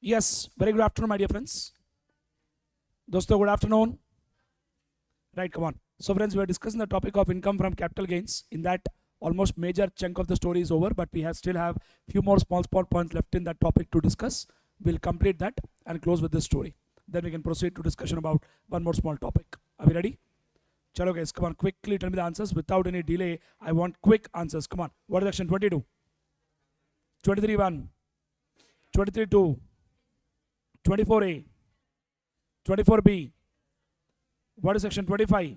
Yes, very good afternoon, my dear friends. Dosto, good afternoon. Right, come on. So, friends, we are discussing the topic of income from capital gains. In that, almost major chunk of the story is over, but we still have few more small points left in that topic to discuss. We'll complete that and close with this story. Then we can proceed to discussion about one more small topic. Are we ready? Chalo guys, come on, quickly tell me the answers without any delay. I want quick answers. Come on. What is section 22? 23.1, 23.2, 24A, 24B. What is section 25?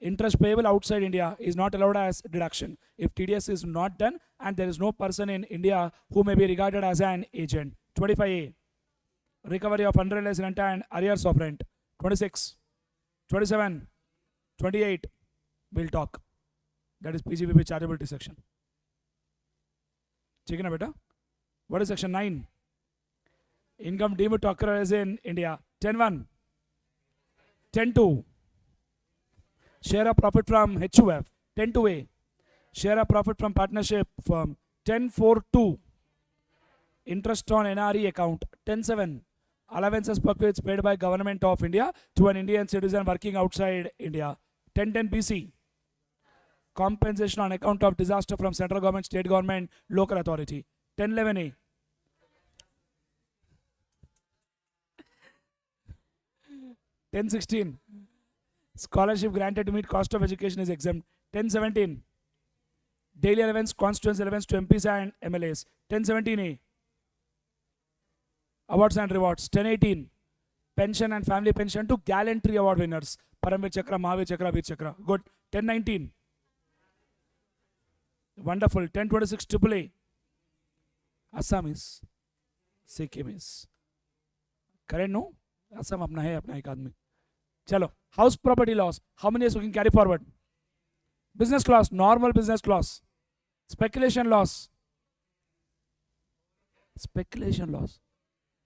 Interest payable outside India is not allowed as deduction if TDS is not done and there is no person in India who may be regarded as an agent. 25A. Recovery of unrealized rent and arrears of rent. 26, 27, 28. We'll talk. That is PGBP chargeability section. Check in beta. What is section 9? Income deemed to occur as in India. 10.1, 10.2. Share of profit from HUF. 10.2A. Share of profit from partnership firm. 10.4.2. Interest on NRE account. 10.7. Allowances profits paid by Government of India to an Indian citizen working outside India. 10.10 BC. Compensation on account of disaster from central government, state government, local authority. 10.11A. 10.16. Scholarship granted to meet cost of education is exempt. 10.17. Daily allowance, constituency allowance to MPs and MLAs. 10.17A. Awards and rewards. 10.18. Pension and family pension to gallantry award winners. Paramvir Chakra, Mahavir Chakra, Veer Chakra. Good. 10.19. Wonderful. 10.26 AAA. Assamese. Sikkimis. Correct, no? Assam apna hai, apna ek aadmi. Chalo. House property loss. How many years we can carry forward? Business loss. Normal business loss. Speculation loss. Speculation loss.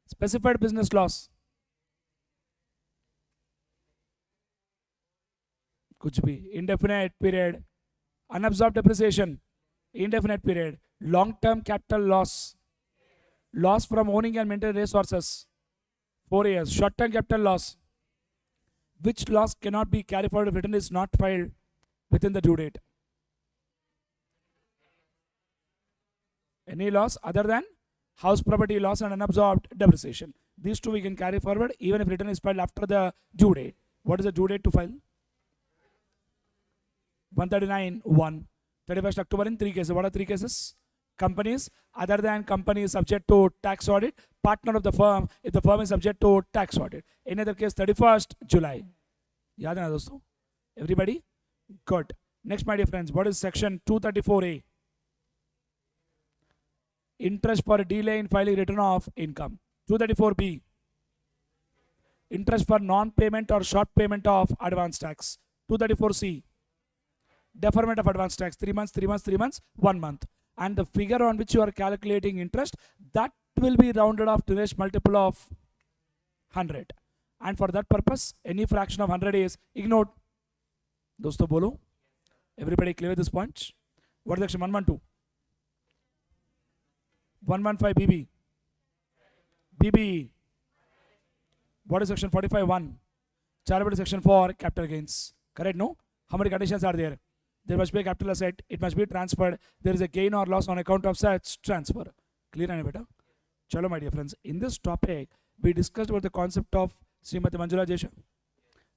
Specified business loss. Kuch bhi. Indefinite period. Unabsorbed depreciation. Indefinite period. Long-term capital loss. Loss from owning and maintaining resources. 4 years. Short-term capital loss. Which loss cannot be carried forward if return is not filed within the due date? Any loss other than house property loss and unabsorbed depreciation. These two we can carry forward even if return is filed after the due date. What is the due date to file? 139.1. 31st October in 3 cases. What are 3 cases? Companies other than company is subject to tax audit. Partner of the firm if the firm is subject to tax audit. Any other case 31st July. Yaad hai na dosto? Everybody? Good. Next, my dear friends, what is section 234A? Interest for delay in filing return of income. 234B. Interest for non-payment or short payment of advance tax. 234C. Deferment of advance tax. 3 months, 3 months, 3 months, 1 month. And the figure on which you are calculating interest, that will be rounded off to nearest multiple of 100. And for that purpose, any fraction of 100 is ignored. Dosto bolo. Everybody clear with this point? What is section 112? 115 BB. BB. What is section 45.1? Chargeability section for capital gains. Correct, no? How many conditions are there? There must be a capital asset. It must be transferred. There is a gain or loss on account of such transfer. Clear and better? Chalo, my dear friends. In this topic, we discussed about the concept of Srimati Manjula Jesha.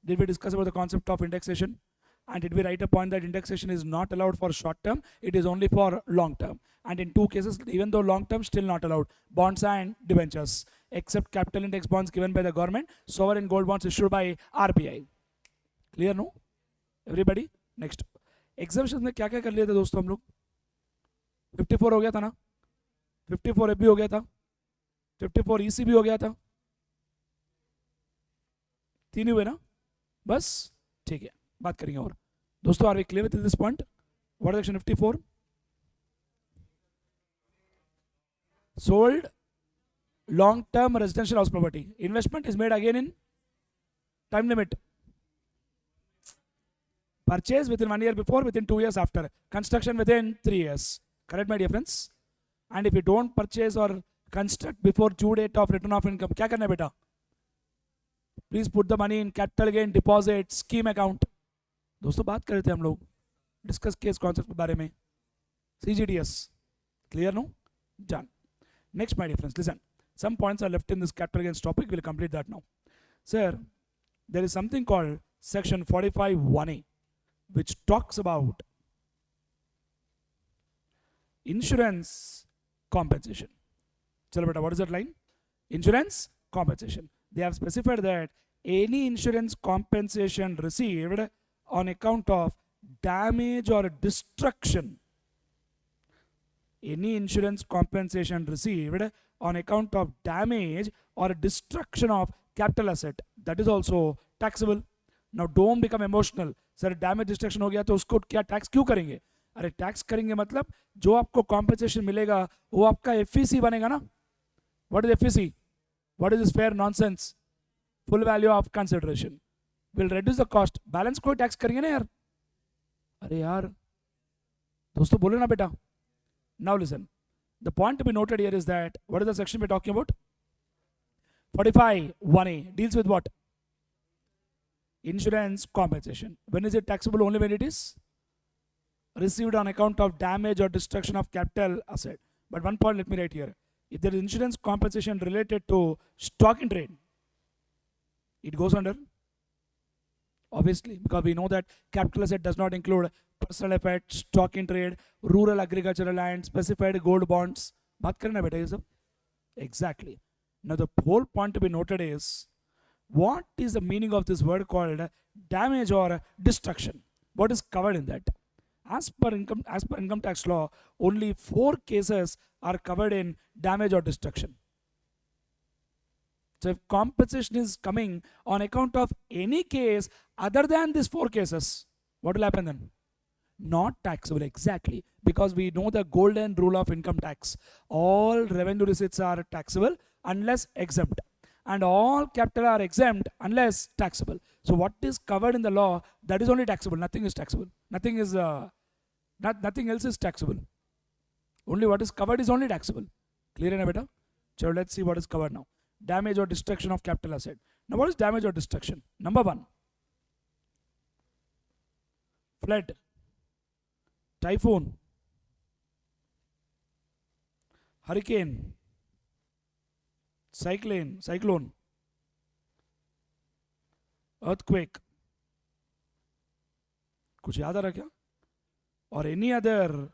Did we discuss about the concept of indexation? And did we write a point that indexation is not allowed for short term? It is only for long term. And in 2 cases, even though long term, still not allowed. Bonds and debentures. Except capital index bonds given by the government. Sovereign gold bonds issued by RBI. Clear, no? Everybody? Next. Exemptions में क्या क्या कर लिए थे दोस्तों हम लोग? 54 हो गया था ना? 54 FB हो गया था? 54 EC भी हो गया था? 3 हुए ना? बस ठीक है, बात करेंगे और दोस्तों. Are we clear with this point? What is section 54? Sold long-term residential house property. Investment is made again in time limit. Purchase within 1 year before, within 2 years after. Construction within 3 years. Correct, my dear friends? And if you don't purchase or construct before due date of return of income. क्या करना है बेटा? Please put the money in capital gain deposit scheme account. दोस्तों बात कर रहे थे हम लोग, डिस्कस किए इस कॉन्सेप्ट के बारे में. CGDS. Clear no? Done. Next, my dear friends, listen. Some points are left in this capital gains topic. We'll complete that now. Sir, there is something called section 45(1)(a), which talks about insurance compensation. Chalo beta, what is that line? Insurance compensation. They have specified that any insurance compensation received on account of damage or destruction. Any insurance compensation received on account of damage or destruction of capital asset, that is also taxable. Now don't become emotional. Sir, damage destruction हो गया तो उसको क्या tax क्यों करेंगे? अरे tax करेंगे मतलब जो आपको कॉम्पेंसेशन मिलेगा वो आपका एफईसी बनेगा ना. What is FEC? What is this fair nonsense? Full value of consideration will reduce the cost. Balance कोई टैक्स करेंगे ना यार. अरे यार दोस्तों बोलो ना बेटा. Now listen, the point to be noted here is that what is the section we're talking about? 45(1)(a) deals with what? Insurance compensation. When is it taxable? Only when it is received on account of damage or destruction of capital asset. But one point let me write here. If there is insurance compensation related to stock in trade, it goes under, obviously, because we know that capital asset does not include personal effects, stock in trade, rural agricultural land, specified gold bonds. बात करना बेटा ये सब. Exactly. Now the whole point to be noted is, what is the meaning of this word called damage or destruction? What is covered in that? As per income tax law, only 4 cases are covered in damage or destruction. So if compensation is coming on account of any case other than these 4 cases, what will happen then? Not taxable. Exactly, because we know the golden rule of income tax. All revenue receipts are taxable unless exempt, and all capital are exempt unless taxable. So what is covered in the law, that is only taxable. Nothing is taxable. Nothing else is taxable. Only what is covered is only taxable. Clear enough, beta? So let's see what is covered now. Damage or destruction of capital asset. Now what is damage or destruction? Number 1, flood, typhoon, hurricane, cyclone, earthquake. कुछ याद आ रहा क्या? Or any other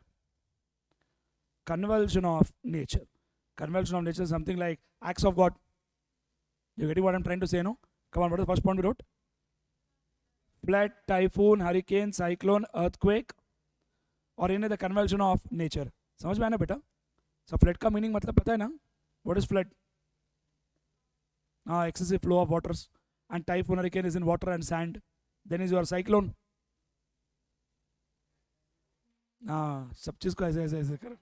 convulsion of nature. Convulsion of nature is something like acts of God. You getting what I'm trying to say, no? Come on, what is the first point we wrote? Flood, typhoon, hurricane, cyclone, earthquake, or any other convulsion of nature. समझ में आया ना बेटा? So flood का meaning मतलब पता है ना? What is flood? Excessive flow of waters. And typhoon, hurricane is in water and sand. Then is your cyclone. सब चीज को ऐसे कर.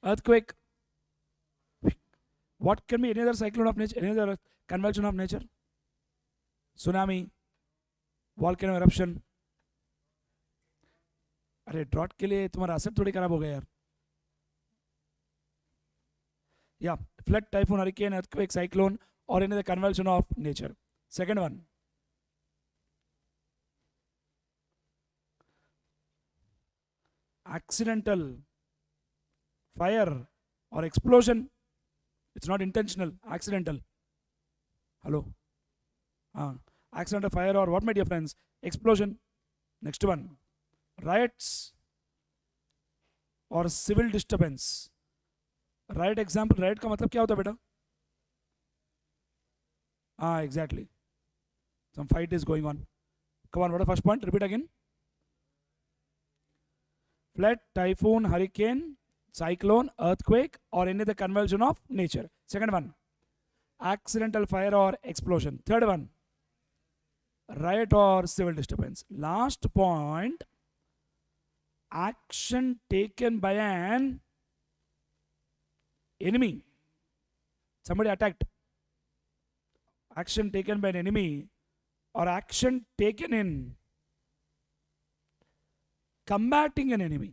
Earthquake. What can be any other cyclone of nature? Any other convulsion of nature? Tsunami, volcano eruption. अरे drought के लिए तुम्हारा असर थोड़ी खराब हो गया यार. Yeah, flood, typhoon, hurricane, earthquake, cyclone, or any other convulsion of nature. Second one, accidental fire or explosion. It's not intentional, accidental. Hello? Accidental fire or what, my dear friends? Explosion. Next one, riots or civil disturbance. Riot example, riot का मतलब क्या होता है बेटा? Exactly. Some fight is going on. Come on, what is the first point? Repeat again. Flood, typhoon, hurricane, cyclone, earthquake, or any other convulsion of nature. Second one, accidental fire or explosion. Third one, riot or civil disturbance. Last point, action taken by an enemy. Somebody attacked. Action taken by an enemy or action taken in combating an enemy.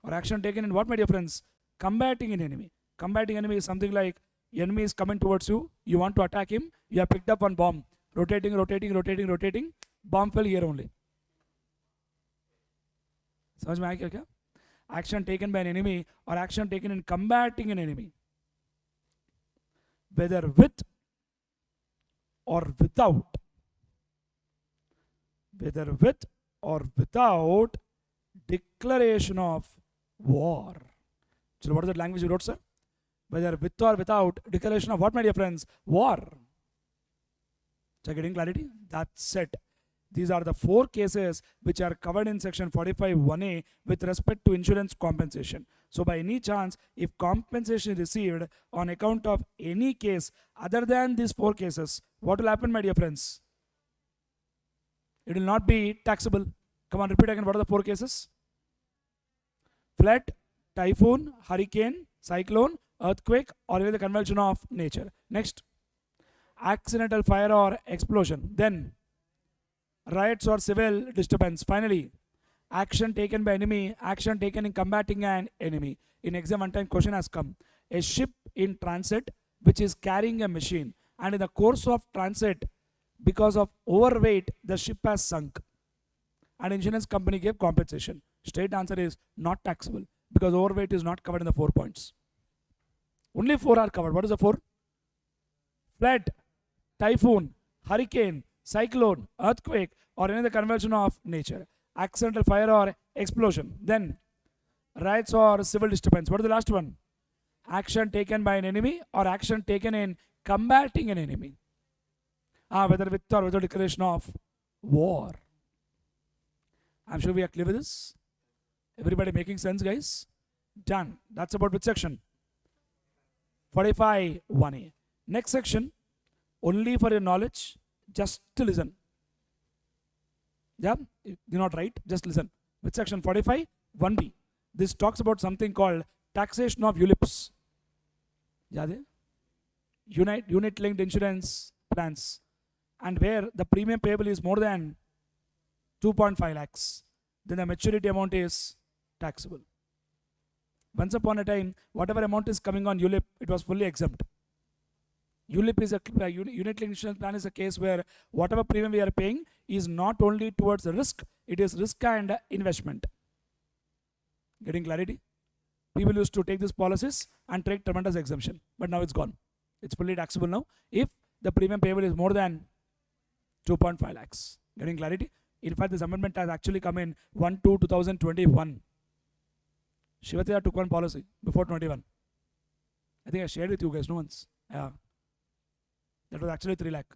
Or action taken in what, my dear friends? Combating an enemy. Combating enemy is something like enemy is coming towards you. You want to attack him. You have picked up one bomb. Rotating, rotating, rotating, rotating. Bomb fell here only. समझ में आया क्या? Action taken by an enemy or action taken in combating an enemy. Whether with or without. Whether with or without declaration of war. So what is that language you wrote, sir? Whether with or without declaration of what, my dear friends? War. So getting clarity? That's it. These are the 4 cases which are covered in section 45(1)(a) with respect to insurance compensation. So by any chance, if compensation is received on account of any case other than these 4 cases, what will happen, my dear friends? It will not be taxable. Come on, repeat again. What are the 4 cases? Flood, typhoon, hurricane, cyclone, earthquake, or any other convulsion of nature. Next, accidental fire or explosion. Then, riots or civil disturbance. Finally, action taken by enemy, action taken in combating an enemy. In exam one time question has come. A ship in transit which is carrying a machine, and in the course of transit, because of overweight, the ship has sunk. And insurance company gave compensation. Straight answer is not taxable because overweight is not covered in the 4 points. Only 4 are covered. What is the 4? Flood, typhoon, hurricane, cyclone, earthquake, or any other convulsion of nature. Accidental fire or explosion. Then, riots or civil disturbance. What is the last one? Action taken by an enemy or action taken in combating an enemy. Whether with or without declaration of war. I'm sure we are clear with this. Everybody making sense, guys? Done. That's about which section? 45(1)(a). Next section, only for your knowledge, just to listen. Yeah, do not write, just listen. Which section? 45(1)(b). This talks about something called taxation of ULIPs. Yeah, unit linked insurance plans, and where the premium payable is more than 2.5 lakhs, then the maturity amount is taxable. Once upon a time, whatever amount is coming on ULIP, it was fully exempt. ULIP is a unit linked insurance plan is a case where whatever premium we are paying is not only towards the risk, it is risk and investment. Getting clarity? People used to take these policies and take tremendous exemption, but now it's gone. It's fully taxable now if the premium payable is more than 2.5 lakhs. Getting clarity? In fact, this amendment has actually come in 1/2/2021. Shiva Teja took one policy before 21. I think I shared with you guys, no once. Yeah. That was actually 3 lakh.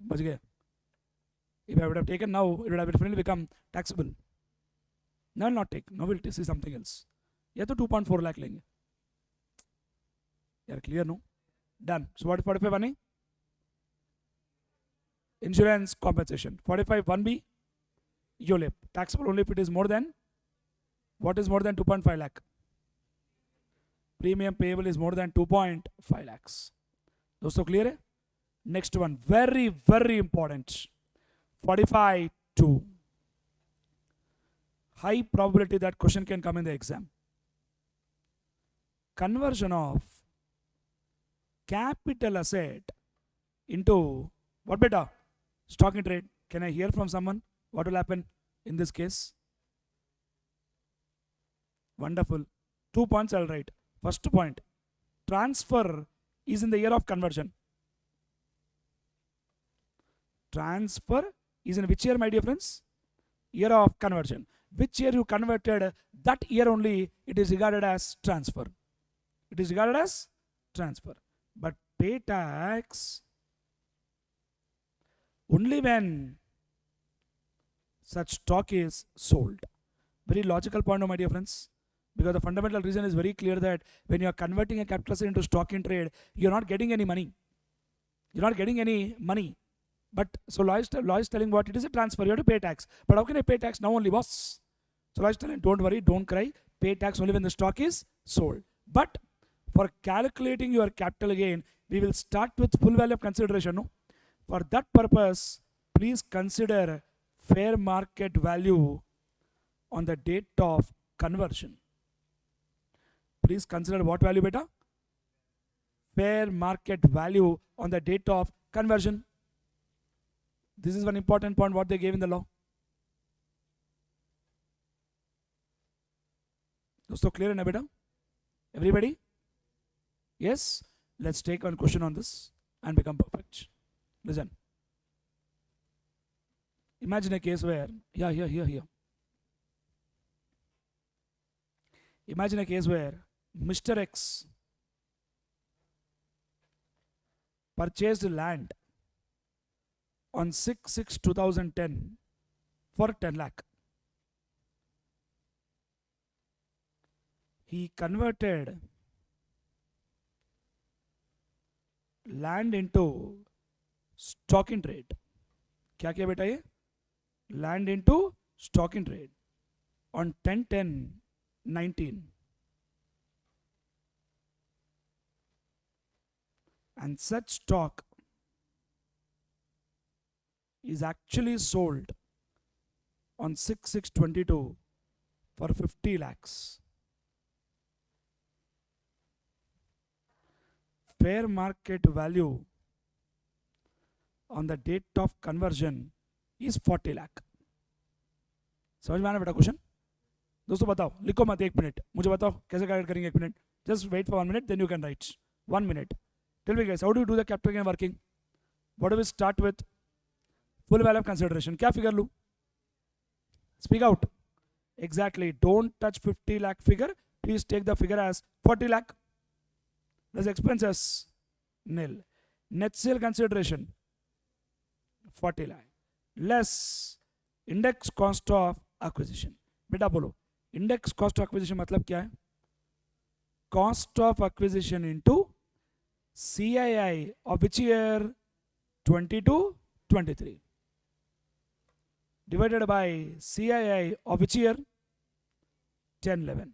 If I would have taken now, it would have definitely become taxable. Now I will not take. Now we will see something else. Yeah, to 2.4 lakh lenge. You are clear, no? Done. So what is 45(1)(a)? Insurance compensation. 45(1)(b)? ULIP. Taxable only if it is more than, what is more than 2.5 lakh? Premium payable is more than 2.5 lakhs. Dosto clear hai? Next one, very, very important. 45(2). High probability that question can come in the exam. Conversion of capital asset into what beta? Stock in trade. Can I hear from someone? What will happen in this case? Wonderful. 2 points I'll write. First point, transfer is in the year of conversion. Transfer is in which year, my dear friends? Year of conversion. Which year you converted, that year only it is regarded as transfer. It is regarded as transfer. But pay tax only when such stock is sold. Very logical point, my dear friends. Because the fundamental reason is very clear that when you are converting a capital asset into stock in trade, you are not getting any money. You are not getting any money. But so law is telling what? It is a transfer. You have to pay tax. But how can I pay tax now only, boss? So law is telling, don't worry, don't cry. Pay tax only when the stock is sold. But for calculating your capital gain, we will start with full value of consideration. No? For that purpose, please consider fair market value on the date of conversion. please consider what value beta? Fair market value on the date of conversion. This is one important point what they gave in the law. So clear na beta? Everybody? Yes? Let's take one question on this and become perfect. Listen. Imagine a case where, here. Imagine a case where Mr. X purchased land on 6/6/2010 for 10 lakh. He converted land into stock in trade. क्या किया बेटा ये? Land into stock in trade on 10/10/19. And such stock is actually sold on 6/6/22 for 50 lakhs. Fair market value on the date of conversion is 40 lakh. समझ में आना बेटा question? दोस्तों बताओ, लिखो मत, 1 मिनट, मुझे बताओ कैसे कैलकुलेट करेंगे 1 minute. Just wait for 1 minute, then you can write. 1 minute. Tell me guys, how do you do the capital gain working? What do we start with? Full value of consideration. क्या figure लूँ? Speak out. Exactly. Don't touch 50 lakh figure. Please take the figure as 40 lakh. Less expenses, nil. Net sale consideration, 40 lakh. Less index cost of acquisition. बेटा बोलो, index cost of acquisition मतलब क्या है? Cost of acquisition into CII of which year? 22-23 divided by CII of which year? 10-11.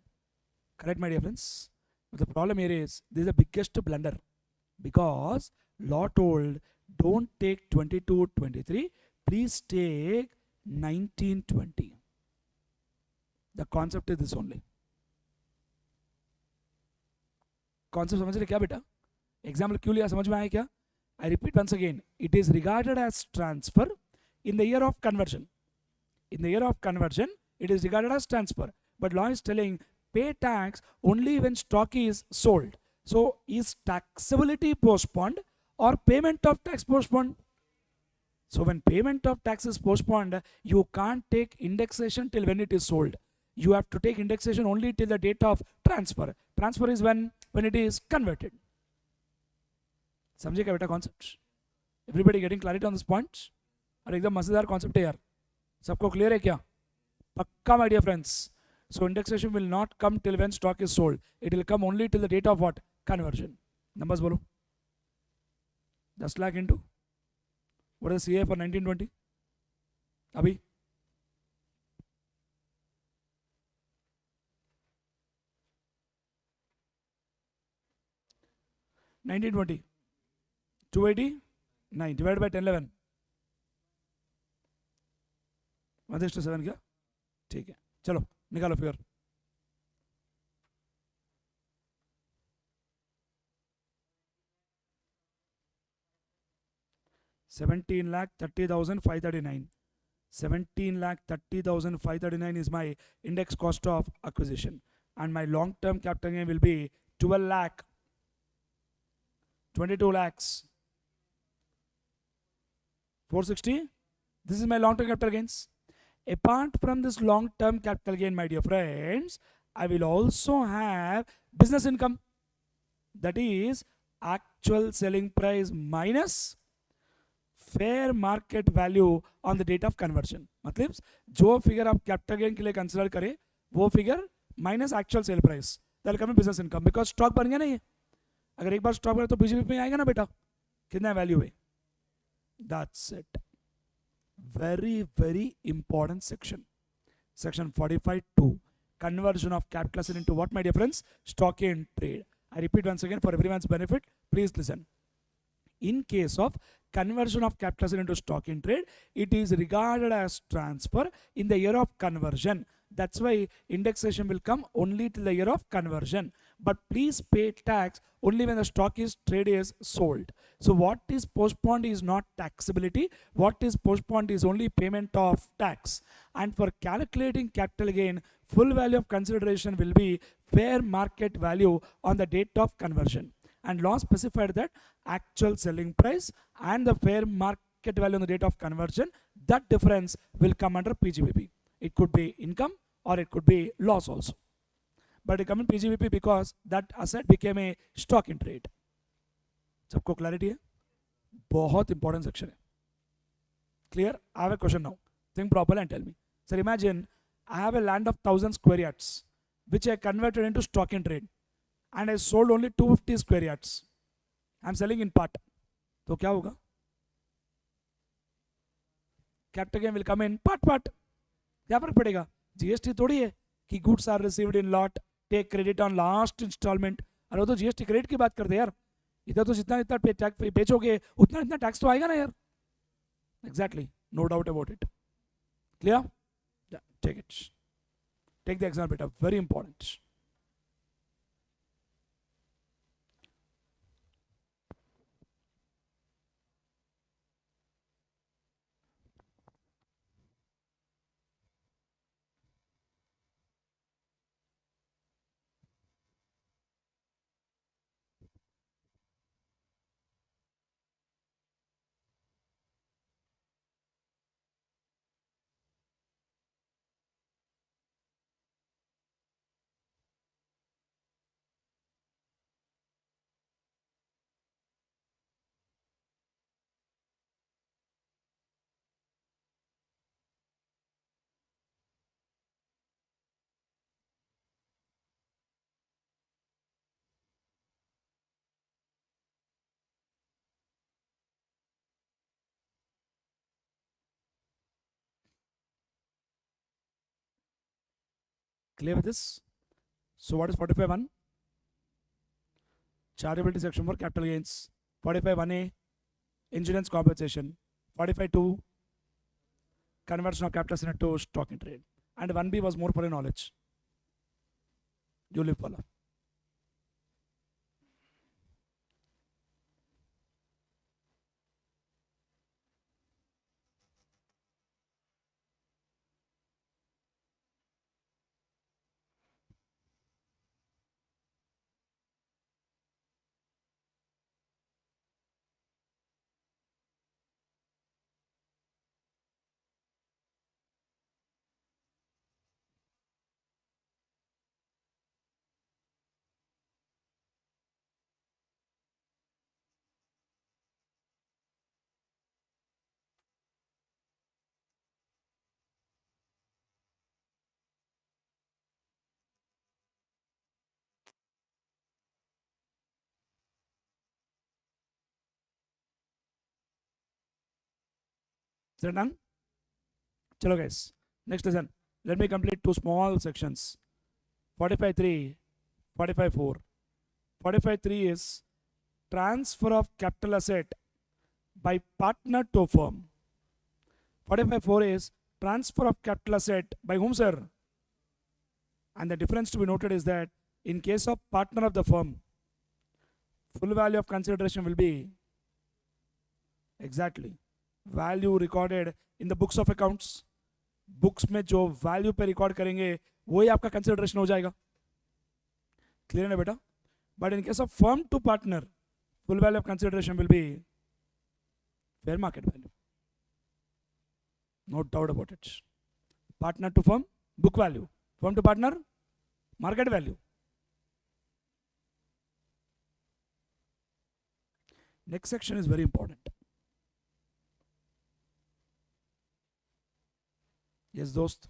Correct, my dear friends? But the problem here is, this is the biggest blunder, because law told don't take 22-23, please take 19-20. The concept is this only. Concept समझ रहे क्या बेटा? Example क्यों लिया, समझ में आया क्या? I repeat once again, it is regarded as transfer in the year of conversion. In the year of conversion, it is regarded as transfer. But law is telling pay tax only when stock is sold. So is taxability postponed or payment of tax postponed? So when payment of tax is postponed, you can't take indexation till when it is sold. You have to take indexation only till the date of transfer. Transfer is when it is converted. समझे क्या बेटा concept? Everybody getting clarity on this point? और एकदम मजेदार concept है यार. सबको clear है क्या? पक्का my dear friends. So indexation will not come till when stock is sold. It will come only till the date of what? Conversion. Numbers बोलो. 10 lakh into what is the CA for 1920? अभी 1920 289 divided by 1011 1:7 क्या? ठीक है, चलो निकालो figure. $17,30,539. 17,30,539 is my index cost of acquisition, and my long-term capital gain will be 12 lakh, 22 lakhs, 460. This is my long-term capital gains. Apart from this long-term capital gain, my dear friends, I will also have business income. That is actual selling price minus fair market value on the date of conversion. मतलब जो figure आप capital gain के लिए consider करें, वो figure minus actual sale price. That will come in business income, because stock बन गया ना ये. अगर एक बार stock बने तो बीजेपी में आएगा ना बेटा, कितना value है? That's it. Very, very important section. Section 45(2). Conversion of capital asset into what, my dear friends? Stock in trade. I repeat once again for everyone's benefit. Please listen. In case of conversion of capital asset into stock in trade, it is regarded as transfer in the year of conversion. That's why indexation will come only till the year of conversion. But please pay tax only when the stock is traded is sold. So what is postponed is not taxability. What is postponed is only payment of tax. And for calculating capital gain, full value of consideration will be fair market value on the date of conversion. And law specified that actual selling price and the fair market value on the date of conversion, that difference will come under PGBP. It could be income or it could be loss also. But it come in PGBP because that asset became a stock in trade. सबको clarity है? बहुत important section है. Clear? I have a question now. Think properly and tell me. Sir, imagine I have a land of 1000 square yards which I converted into stock in trade and I sold only 250 square yards. I am selling in part. तो क्या होगा? Capital gain will come in part. क्या फर्क पड़ेगा? GST थोड़ी है कि goods are received in lot, take credit on last installment. अरे वो तो GST क्रेडिट की बात करते हैं यार. इधर तो जितना इतना टैक्स बेचोगे उतना इतना टैक्स तो आएगा ना यार. Exactly, no doubt about it. Clear? Yeah, take it. Take the example beta, very important. Clear with this? So what is 45.1? Chargeability section for capital gains. 45.1a, insurance compensation. 45.2, conversion of capital asset to stock in trade. And 1b was more for your knowledge. You live follow. Is that done? Chalo guys. Next lesson. Let me complete two small sections. 45.3, 45.4. 45.3 is transfer of capital asset by partner to firm. 45.4 is transfer of capital asset by whom, sir? And the difference to be noted is that in case of partner of the firm, full value of consideration will be exactly value recorded in the books of accounts. Books में जो value पे record करेंगे वही आपका consideration हो जाएगा. Clear है बेटा? But in case of firm to partner, full value of consideration will be fair market value. No doubt about it. Partner to firm, book value. Firm to partner, market value. Next section is very important. Yes दोस्त,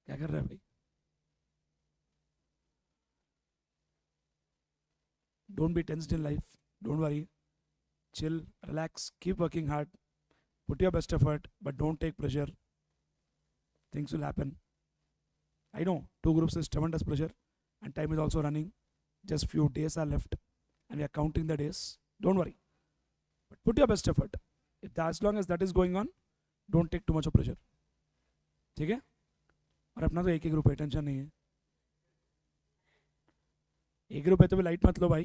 क्या कर रहे हैं भाई? Don't be tensed in life. Don't worry. Chill, relax, keep working hard. Put your best effort, but don't take pressure. Things will happen. I know 2 groups is tremendous pressure and time is also running. Just few days are left and we are counting the days. Don't worry. But put your best effort. as long as that is going on, don't take too much of pressure. ठीक है? और अपना तो एक ही group है, tension नहीं है. एक ग्रुप है तो भी लाइट मत लो भाई,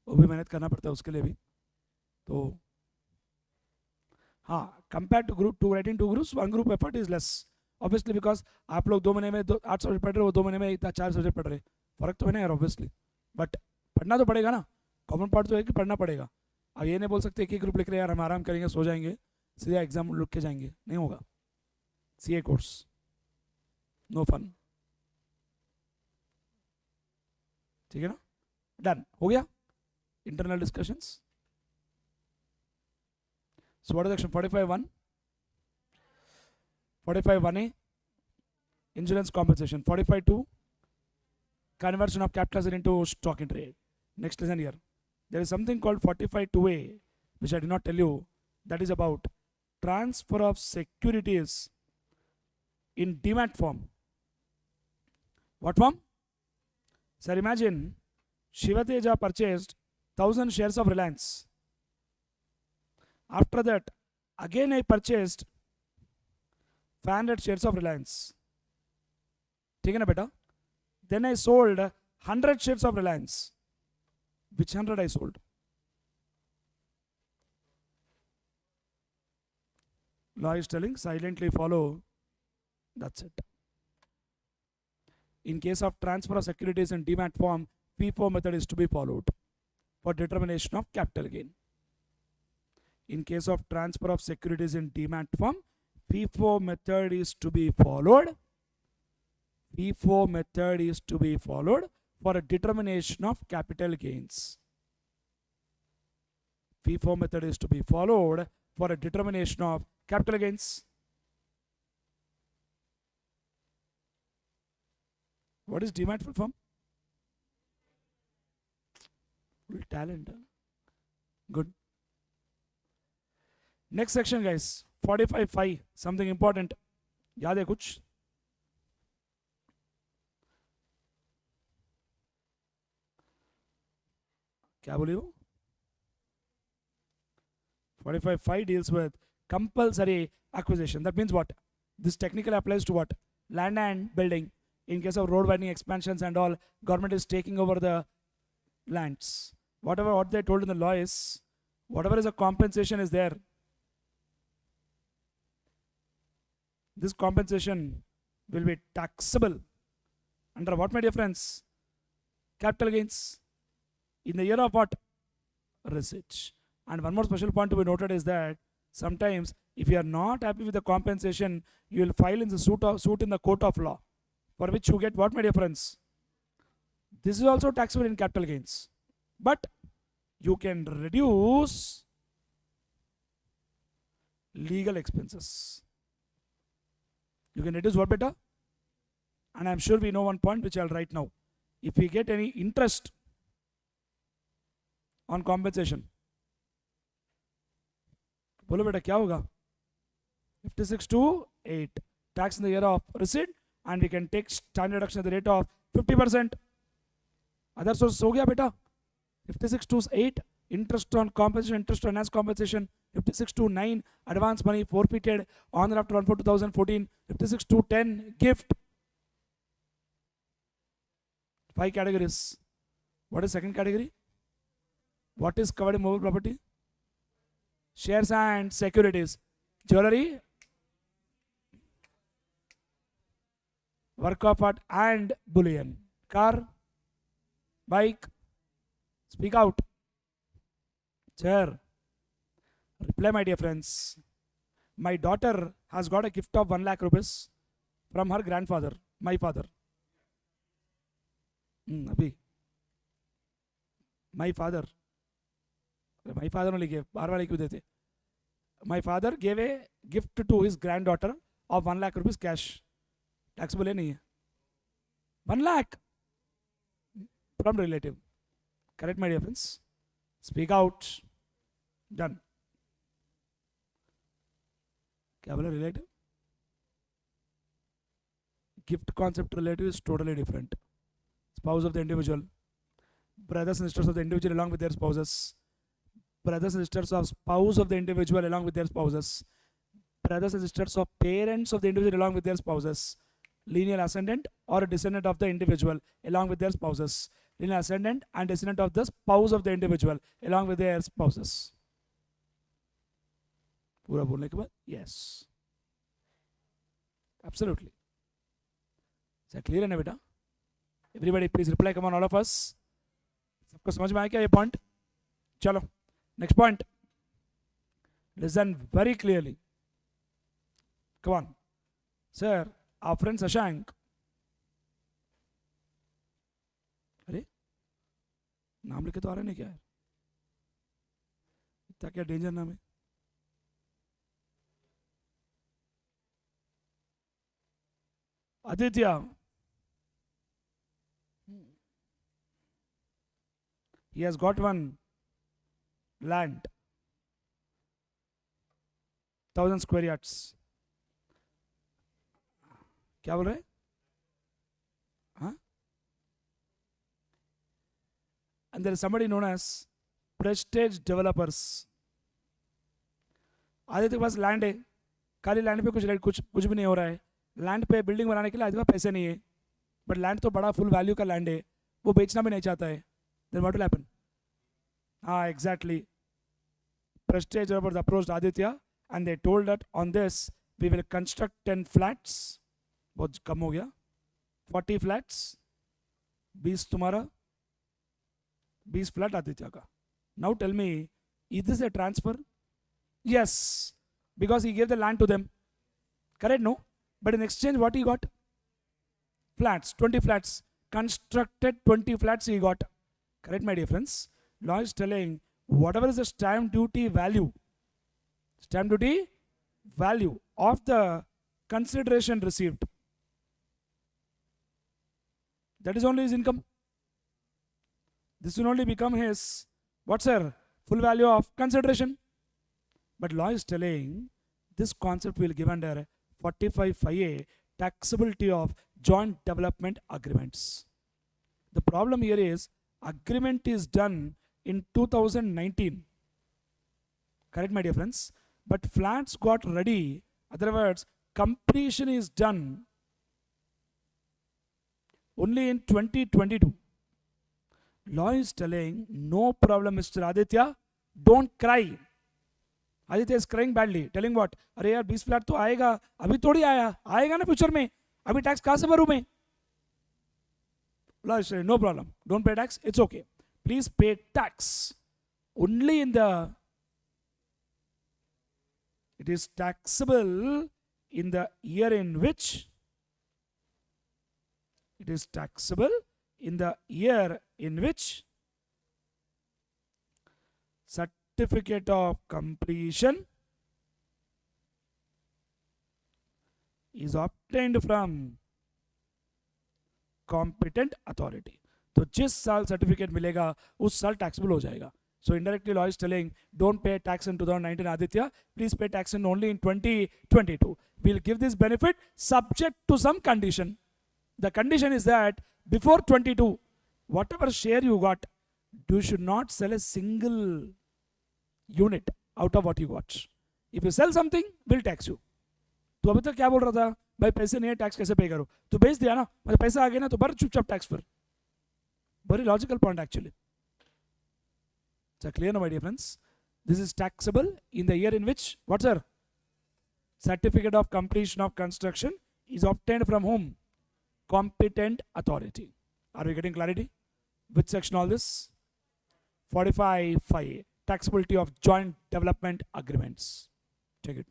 वो भी मेहनत करना पड़ता है उसके लिए भी. तो हाँ, compare to group two writing two groups, one group effort is less obviously, because आप लोग 2 महीने में 8 सब्जेक्ट पढ़ रहे हो, वो 2 महीने में इतना 4 सब्जेक्ट पढ़ रहे, फर्क तो है ना यार ऑब्वियसली. बट पढ़ना तो पड़ेगा ना, कॉमन पार्ट तो है कि पढ़ना पड़ेगा. अब ये नहीं बोल सकते एक ही ग्रुप लिख रहे यार हम आराम करेंगे सो जाएंगे सीधा एग्जाम लिख के जाएंगे, नहीं होगा. CA course no fun. ठीक है ना? डन हो गया internal discussions. So what is section 45(1)? 45(1)(a) insurance compensation. 45(2) conversion of capital asset into stock in trade. Next lesson here. There is something called 45(2)(a) which I did not tell you. That is about transfer of securities in demat form. What form? Sir, imagine Shiva Teja purchased 1000 shares of Reliance. After that, again I purchased 500 shares of Reliance. ठीक है ना बेटा? Then I sold 100 shares of Reliance. Which 100 I sold? Law is telling silently follow. That's it. In case of transfer of securities in demat form, FIFO method is to be followed for determination of capital gain. In case of transfer of securities in demat form, FIFO method is to be followed. FIFO method is to be followed for a determination of capital gains. FIFO method is to be followed for a determination of capital gains. What is demat full form? Full talent. Good. Next section guys, 45(5), something important. याद है कुछ? क्या बोली वो? 45(5) deals with compulsory acquisition. That means what? This technically applies to what? Land and building. In case of road widening expansions and all, government is taking over the lands. Whatever what they told in the law is, whatever is a compensation is there, this compensation will be taxable under what, my dear friends? Capital gains in the year of what? Receipt. And one more special point to be noted is that sometimes if you are not happy with the compensation, you will file in the suit in the court of law, for which you get what, my dear friends? This is also taxable in capital gains, but you can reduce legal expenses. You can reduce what better? And I'm sure we know one point which I'll write now. If we get any interest on compensation, बोलो बेटा क्या होगा? 56 to 8 tax in the year of receipt, and we can take standard deduction at the rate of 50%. Other source हो गया बेटा? 56 to 8 interest on compensation, interest on as compensation. 56 to 9 advance money forfeited on or after 1/4/2014. 56 to 10 gift. 5 categories. What is second category? What is covered in movable property? Shares and securities. Jewelry, work of art and bullion. Car, bike. Speak out. Chair. Reply, my dear friends. My daughter has got a gift of 1 lakh rupees from her grandfather, my father. Abhi. My father only gave. बार बार क्यों देते? My father gave a gift to his granddaughter of 1 lakh rupees cash. Taxable है नहीं है? 1 lakh from relative. Correct, my dear friends? Speak out. Done. क्या बोला? Relative? Gift concept relative is totally different. Spouse of the individual, brothers and sisters of the individual along with their spouses, brothers and sisters of spouse of the individual along with their spouses, brothers and sisters of parents of the individual along with their spouses, lineal ascendant or a descendant of the individual along with their spouses, lineal ascendant and descendant of the spouse of the individual along with their spouses. पूरा बोलने के बाद yes, absolutely. Is that clear है ना बेटा? Everybody please reply, come on all of us. सबको समझ में आया क्या ये पॉइंट? चलो next point. Listen very clearly. Come on. Sir, our friend Sashank. अरे नाम लिखे तो आ रहा नहीं क्या है? इतना क्या डेंजर नाम है? Aditya. He has got one land, 1000 square yards. क्या बोल रहे? हाँ? And there is somebody known as Prestige Developers. Aditya के पास लैंड है, खाली लैंड पे कुछ भी नहीं हो रहा है. लैंड पे बिल्डिंग बनाने के लिए आदित्य के पास पैसे नहीं है, बट लैंड तो बड़ा फुल वैल्यू का लैंड है, वो बेचना भी नहीं चाहता है. Then what will happen? Exactly. Prestige Developers approached Aditya and they told that on this we will construct 10 flats. बहुत कम हो गया. 40 flats. 20 तुम्हारा, 20 flat आदित्य का. Now tell me, is this a transfer? Yes, because he gave the land to them. Correct? No? But in exchange, what he got? Flats, 20 flats. Constructed 20 flats he got. Correct, my dear friends? Law is telling whatever is the stamp duty value of the consideration received, that is only his income. This will only become his, what's her full value of consideration. But law is telling this concept will give under 45(5)(a) taxability of joint development agreements. The problem here is agreement is done in 2019. Correct, my dear friends? But flats got ready. Other words, completion is done only in 2022. Law is telling, no problem, Mr. Aditya, don't cry. Aditya is crying badly, telling what? अरे यार 20 flat तो आएगा, अभी थोड़ी आएगा ना future में, अभी टैक्स कहाँ से भरूं मैं? Law is saying, no problem, don't pay tax, it's okay. Please pay tax only in the, it is taxable in the year in which, it is taxable in the year in which certificate of completion is obtained from competent authority. तो जिस साल certificate मिलेगा उस साल taxable हो जाएगा. So indirectly law is telling, don't pay tax in 2019 Aditya, please pay tax in only in 2022. We'll give this benefit subject to some condition. The condition is that before 22, whatever share you got, you should not sell a single unit out of what you got. If you sell something, we'll tax you. तो अभी तक क्या बोल रहा था? भाई पैसे नहीं है, टैक्स कैसे पे करो? तो बेच दिया ना, मतलब पैसा आ गया ना, तो भर चुपचाप टैक्स पर. Very logical point actually. So clear now, my dear friends? This is taxable in the year in which, what's her? Certificate of completion of construction is obtained from whom? Competent authority. Are we getting clarity? Which section all this? 45(5)(a) taxability of joint development agreements. Take it.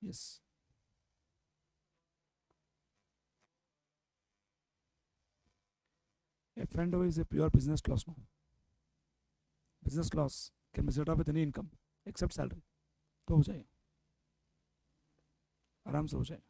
Yes. A friend is a pure business clause now. Business clause can be set up with any income except salary. तो हो जाए, आराम से हो जाए.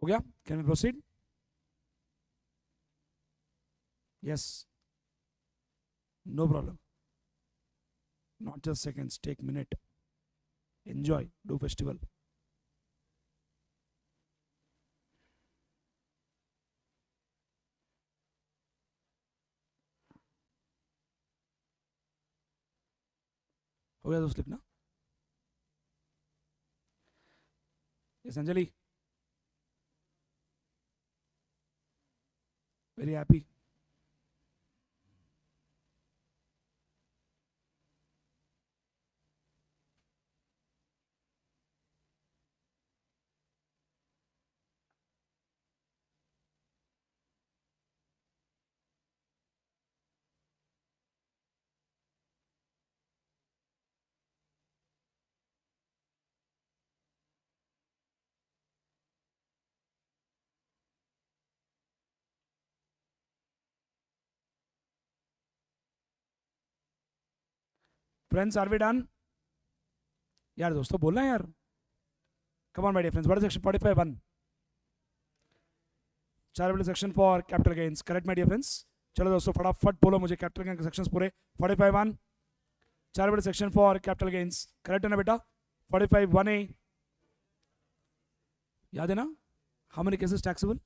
हो गया? Can we proceed? Yes. No problem. Not just seconds, take minute. Enjoy, do festival. हो गया दोस्त लिखना? Yes, Anjali. Very happy. Friends, are we done? यार दोस्तों बोलना यार. Come on, my dear friends. What is section 45(1)? Charitable section for capital gains. Correct, my dear friends? चलो दोस्तों फटाफट बोलो मुझे कैपिटल गेन के सेक्शंस पूरे. 45(1) charitable section for capital gains. Correct है ना बेटा? 45(1)(a). याद है ना? How many cases taxable?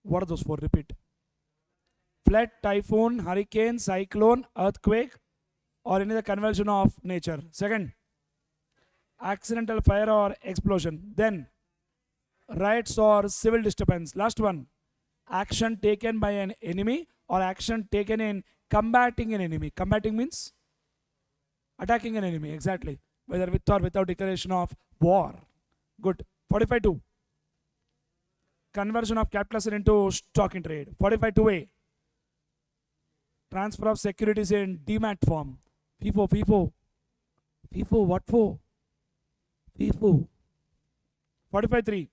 What are those four? Repeat. Flood, typhoon, hurricane, cyclone, earthquake, or any other convulsion of nature. Second, accidental fire or explosion. Then, riots or civil disturbance. Last one, action taken by an enemy or action taken in combating an enemy. Combating means attacking an enemy. Exactly. Whether with or without declaration of war. Good. 45(2). Conversion of capital asset into stock in trade. 45(2)(a). Transfer of securities in demat form. FIFO, FIFO. FIFO, what for? FIFO. 45(3).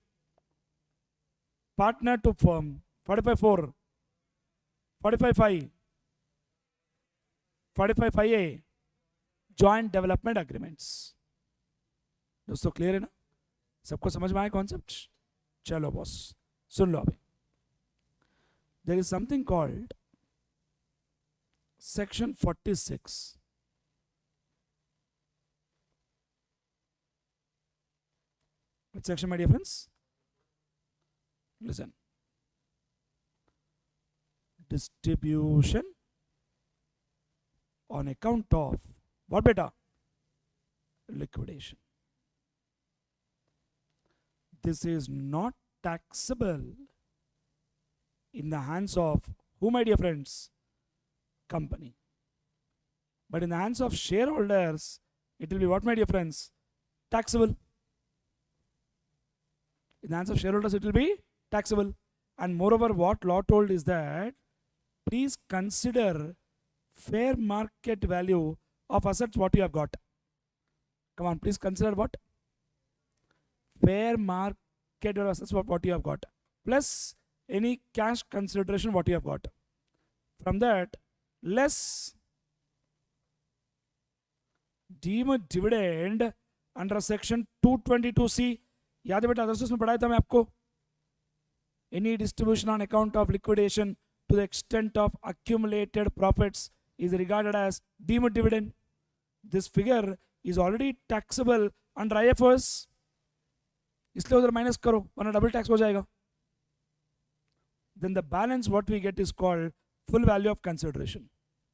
Partner to firm. 45(4). 45(5). 45(5)(a). Joint development agreements. दोस्तों clear है ना? सबको समझ में आया concept? चलो boss सुन लो अभी. There is something called section 46. What section, my dear friends? Listen. Distribution on account of what beta? Liquidation. This is not taxable in the hands of who, my dear friends? Company. But in the hands of shareholders, it will be what, my dear friends? Taxable. In the hands of shareholders, it will be taxable. And moreover, what law told is that please consider fair market value of assets what you have got. Come on, please consider what? Fair market value of assets what you have got. Plus any cash consideration what you have got. From that, less deemed dividend under section 222C. याद है बेटा others में पढ़ाया था मैं आपको. Any distribution on account of liquidation to the extent of accumulated profits is regarded as deemed dividend. This figure is already taxable under IFRS. इसलिए उधर माइनस करो वरना डबल टैक्स हो जाएगा. Then the balance what we get is called full value of consideration.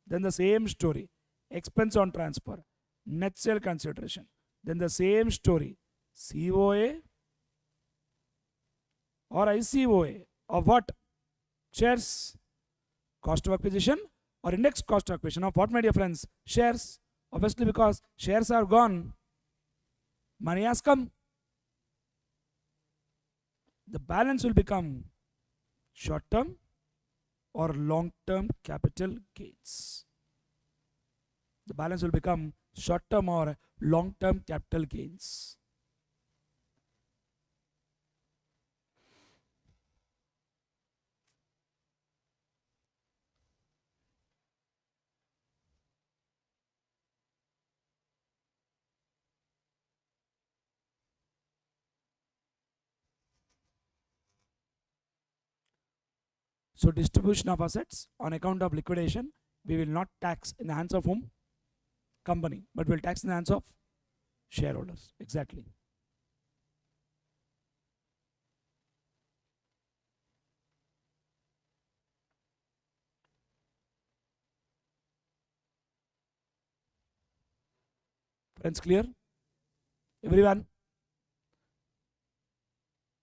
Then the same story, expense on transfer, net sale consideration. Then the same story, COA or ICOA of what? Shares. Cost of acquisition or index cost of acquisition of what, my dear friends? Shares. Obviously because shares are gone, money has come. The balance will become short-term or long-term capital gains. The balance will become short-term or long-term capital gains. So distribution of assets on account of liquidation, we will not tax in the hands of whom? Company, but we'll tax in the hands of shareholders. Exactly. Friends, clear? Everyone?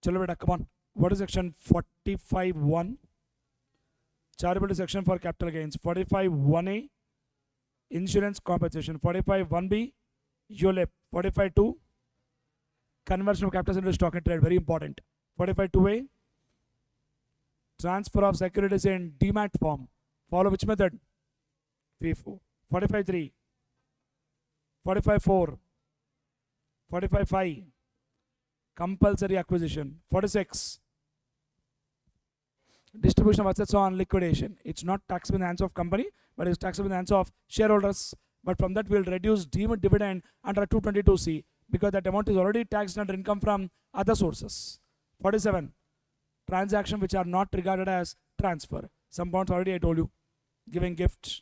Chalo beta, come on. What is section 45.1? Charitable section for capital gains. 45.1a, insurance compensation. 45.1b, ULIP. 45.2, conversion of capital into stock and trade. Very important. 45.2a, transfer of securities in demat form. Follow which method? FIFO. 45.3, 45.4, 45.5, compulsory acquisition. 46, distribution of assets on liquidation. It's not taxable in the hands of company, but it's taxable in the hands of shareholders. But from that, we'll reduce deemed dividend under 222C because that amount is already taxed under income from other sources. 47, transactions which are not regarded as transfer. Some bonds already I told you, giving gifts.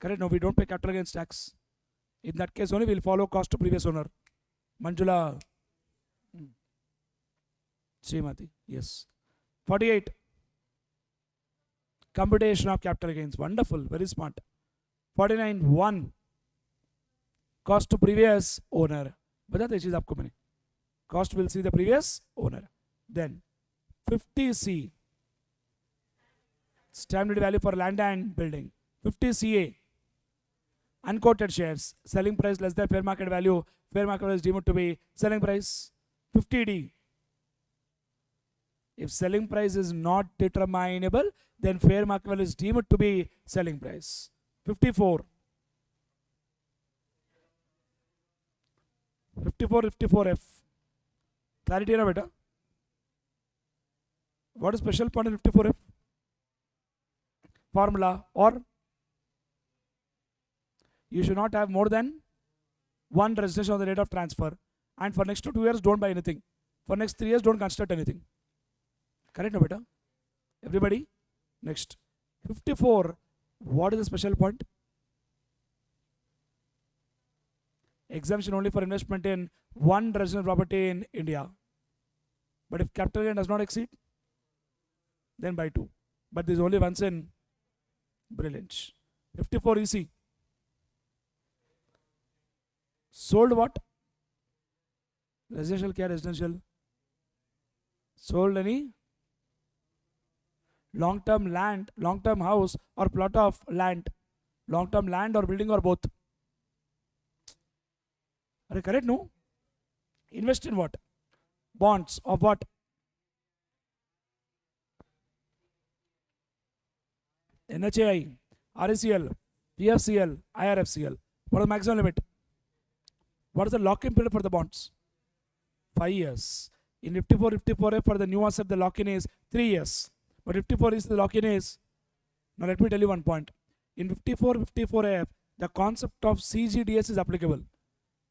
Correct? No, we don't pay capital gains tax. In that case only, we'll follow cost to previous owner. Manjula. Srimati. Yes. 48. Computation of capital gains. Wonderful. Very smart. 49. 1. Cost to previous owner. बता दे चीज आपको मैंने. Cost will see the previous owner. Then 50C. Stamp duty value for land and building. 50CA. Unquoted shares. Selling price less than fair market value. Fair market value is deemed to be selling price. 50D. If selling price is not determinable, then fair market value is deemed to be selling price. 54. 54F. Clarity na beta? What is special point in 54F? Formula or you should not have more than one registration on the date of transfer, and for next 2 years don't buy anything. For next 3 years don't construct anything. Correct no beta? Everybody? Next. 54. What is the special point? Exemption only for investment in one residential property in India. But if capital gain does not exceed, then buy 2. But this is only once in. Brilliant. 54 EC. Sold what? Residential care, residential. Sold any long-term land, long-term house or plot of land. Long-term land or building or both. Are you correct? No? Invest in what? Bonds of what? NHAI, RECL, PFCL, IRFCL. What is the maximum limit? What is the lock-in period for the bonds? 5 years. In 54F for the new asset, the lock-in is 3 years. But 54 is the lock-in is. Now let me tell you one point. In 54F, the concept of CGDS is applicable.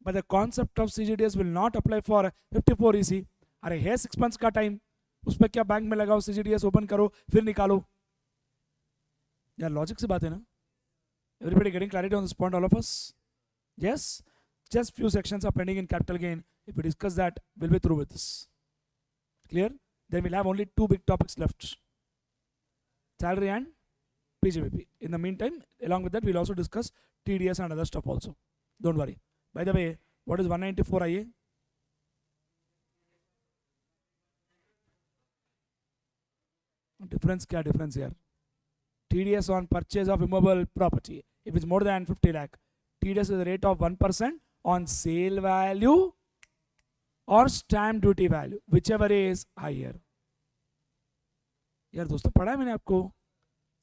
But the concept of CGDS will not apply for 54EC. अरे है 6 months का time, उस पर क्या bank में लगाओ, CGDS open करो फिर निकालो. यार लॉजिक से बात है ना. Everybody getting clarity on this point, all of us? Yes? Just few sections are pending in capital gain. If we discuss that, we'll be through with this. Clear? Then we'll have only 2 big topics left. Salary and PGBP. In the meantime, along with that, we'll also discuss TDS and other stuff also. Don't worry. By the way, what is 194 IA? Difference kya difference here? TDS on purchase of immovable property. If it's more than 50 lakh, TDS is the rate of 1% on sale value or stamp duty value, whichever is higher. यार दोस्तों पढ़ा है मैंने आपको,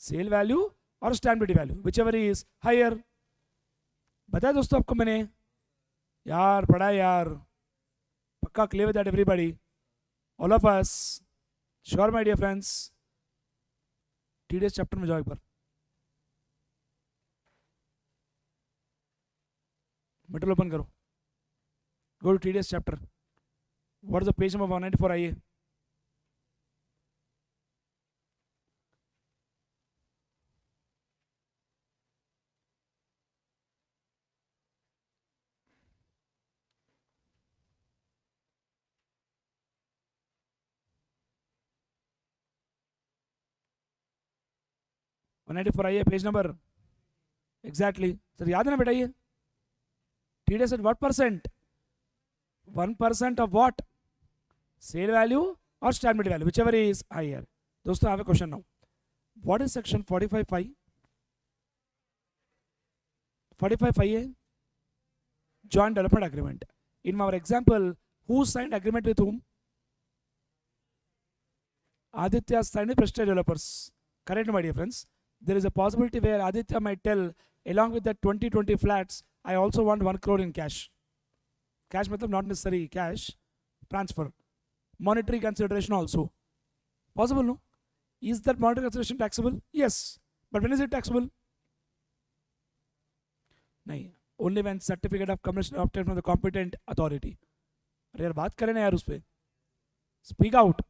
cell value और stamp duty value whichever is higher. बताया दोस्तों आपको मैंने, यार पढ़ा है यार, पक्का clear with that everybody, all of us, sure my dear friends. TDS chapter में जाओ एक बार, मटेरियल ओपन करो, go to TDS chapter. What is the page number 194 IA? 194 आइए, पेज नंबर एग्जैक्टली सर याद है ना बेटा ये TDS at what percent? 1% of what? Sale value or stamp duty value, whichever is higher. दोस्तों I have a question now. What is section 45(5)? 45(5) joint development agreement. In our example, who signed agreement with whom? Aditya signed with Prestige Developers. Correct, my dear friends. There is a possibility where Aditya might tell, along with the 2020 flats, I also want 1 crore in cash. Cash matlab not necessary cash, transfer. Monetary consideration also. Possible, no? Is that monetary consideration taxable? Yes. But when is it taxable? No. Only when certificate of completion is obtained from the competent authority. अरे यार बात करें ना यार उस पे. Speak out.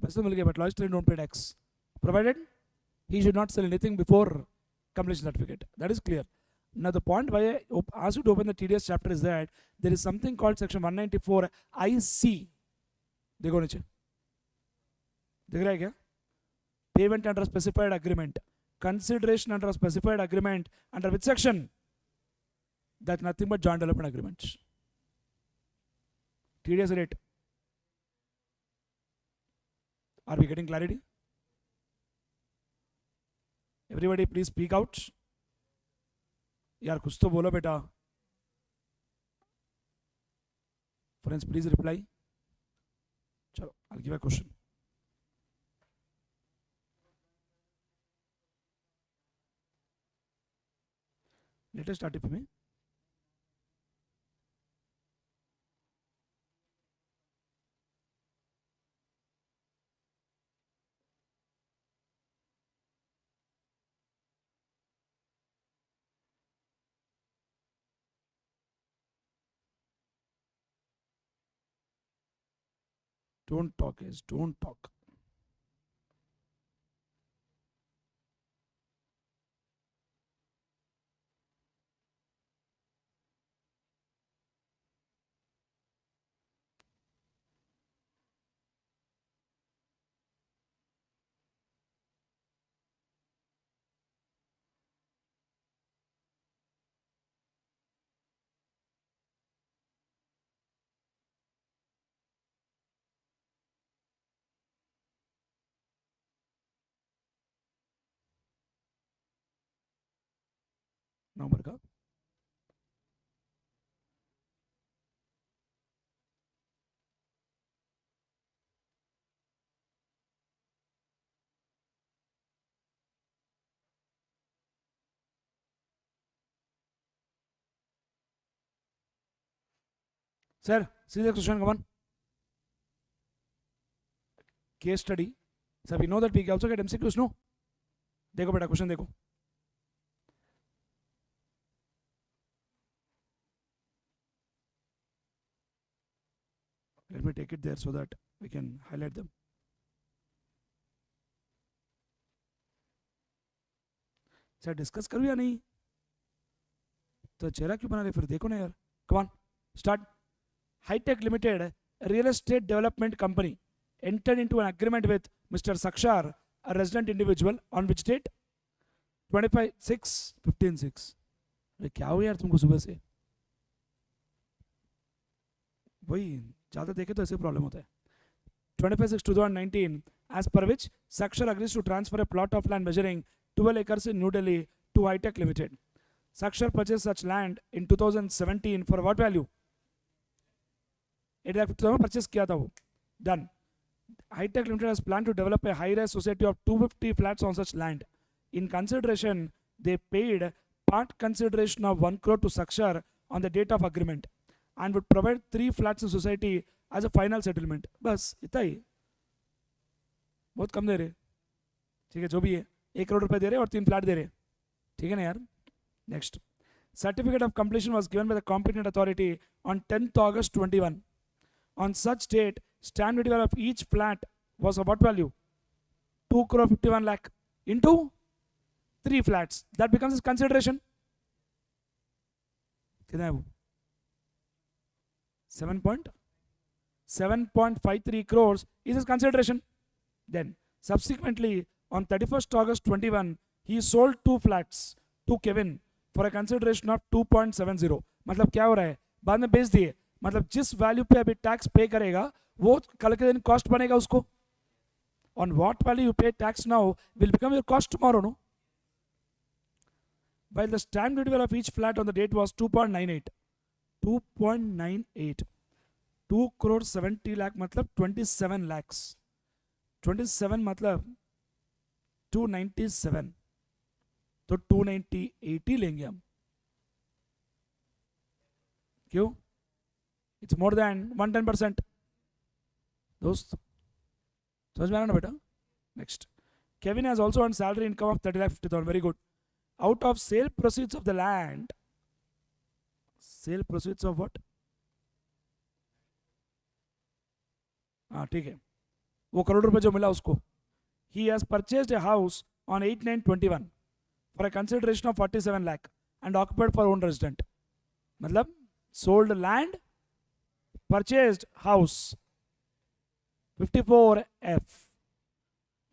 पैसे मिल गए but logically don't pay tax. Provided he should not sell anything before completion certificate. That is clear. Now the point why I asked you to open the TDS chapter is that there is something called section 194 IC. देखो नीचे दिख रहा है क्या? Payment under specified agreement, consideration under specified agreement, under which section? That's nothing but joint development agreements. TDS rate. Are we getting clarity? Everybody please speak out. यार कुछ तो बोलो बेटा. Friends please reply. चलो I'll give a question. Let us start it for me. Don't talk, guys. Don't talk. Number का sir सीधे question common case study sir we know that we can also get MCQs no देखो बेटा question देखो let me take it there so that we can highlight them. Sir discuss करूँ या नहीं तो चेहरा क्यों बना रहे फिर देखो ना यार come on start. Hi-Tech Limited, a real estate development company, entered into an agreement with Mr. Sakshar, a resident individual, on which date? 25/6/15/6. अरे क्या हो यार तुमको सुबह से वही ज़्यादा देखे तो ऐसे प्रॉब्लम होता है. 25/6/2019, as per which Sakshar agrees to transfer a plot of land measuring 12 acres in New Delhi to Hi-Tech Limited. Sakshar purchased such land in 2017 for what value? 8 lakh purchase किया था वो. Done. Hi-Tech Limited has planned to develop a high-rise society of 250 flats on such land. In consideration, they paid part consideration of 1 crore to Sakshar on the date of agreement and would provide 3 flats in society as a final settlement. बस इतना ही. बहुत कम दे रहे. ठीक है जो भी है 1 करोड़ रुपए दे रहे और 3 फ्लैट दे रहे. ठीक है ना यार. Next. Certificate of completion was given by the competent authority on 10th August 21. On such date, stamp duty value of each flat was of what value? 2 crore 51 lakh into 3 flats. That becomes his consideration. कितना है वो? 7.53 crores is his consideration. Then Subsequently, on 31st August 21, he sold 2 flats to Kevin for a consideration of 2.70. मतलब क्या हो रहा है, बाद में बेच दिए, मतलब जिस वैल्यू पे अभी टैक्स पे करेगा वो कल के दिन कॉस्ट बनेगा उसको. On what value you pay tax now will become your cost tomorrow, no? While the stamp duty value of each flat on the date was 2.98. 2.98. 2 crore 70 lakh मतलब 27 lakhs. 27 मतलब 297. तो 298 लेंगे हम. क्यों? It's more than 110%. दोस्त समझ में आ रहा ना बेटा. Next, Kevin has also earn salary income of 30,50,000. Very good. Out of sale proceeds of the land, sale proceeds of what? हाँ ठीक है, वो करोड़ रुपए जो मिला उसको. He has purchased a house on 8/9/21 for a consideration of 47 lakh and occupied for own resident. मतलब sold land, purchased house 54F.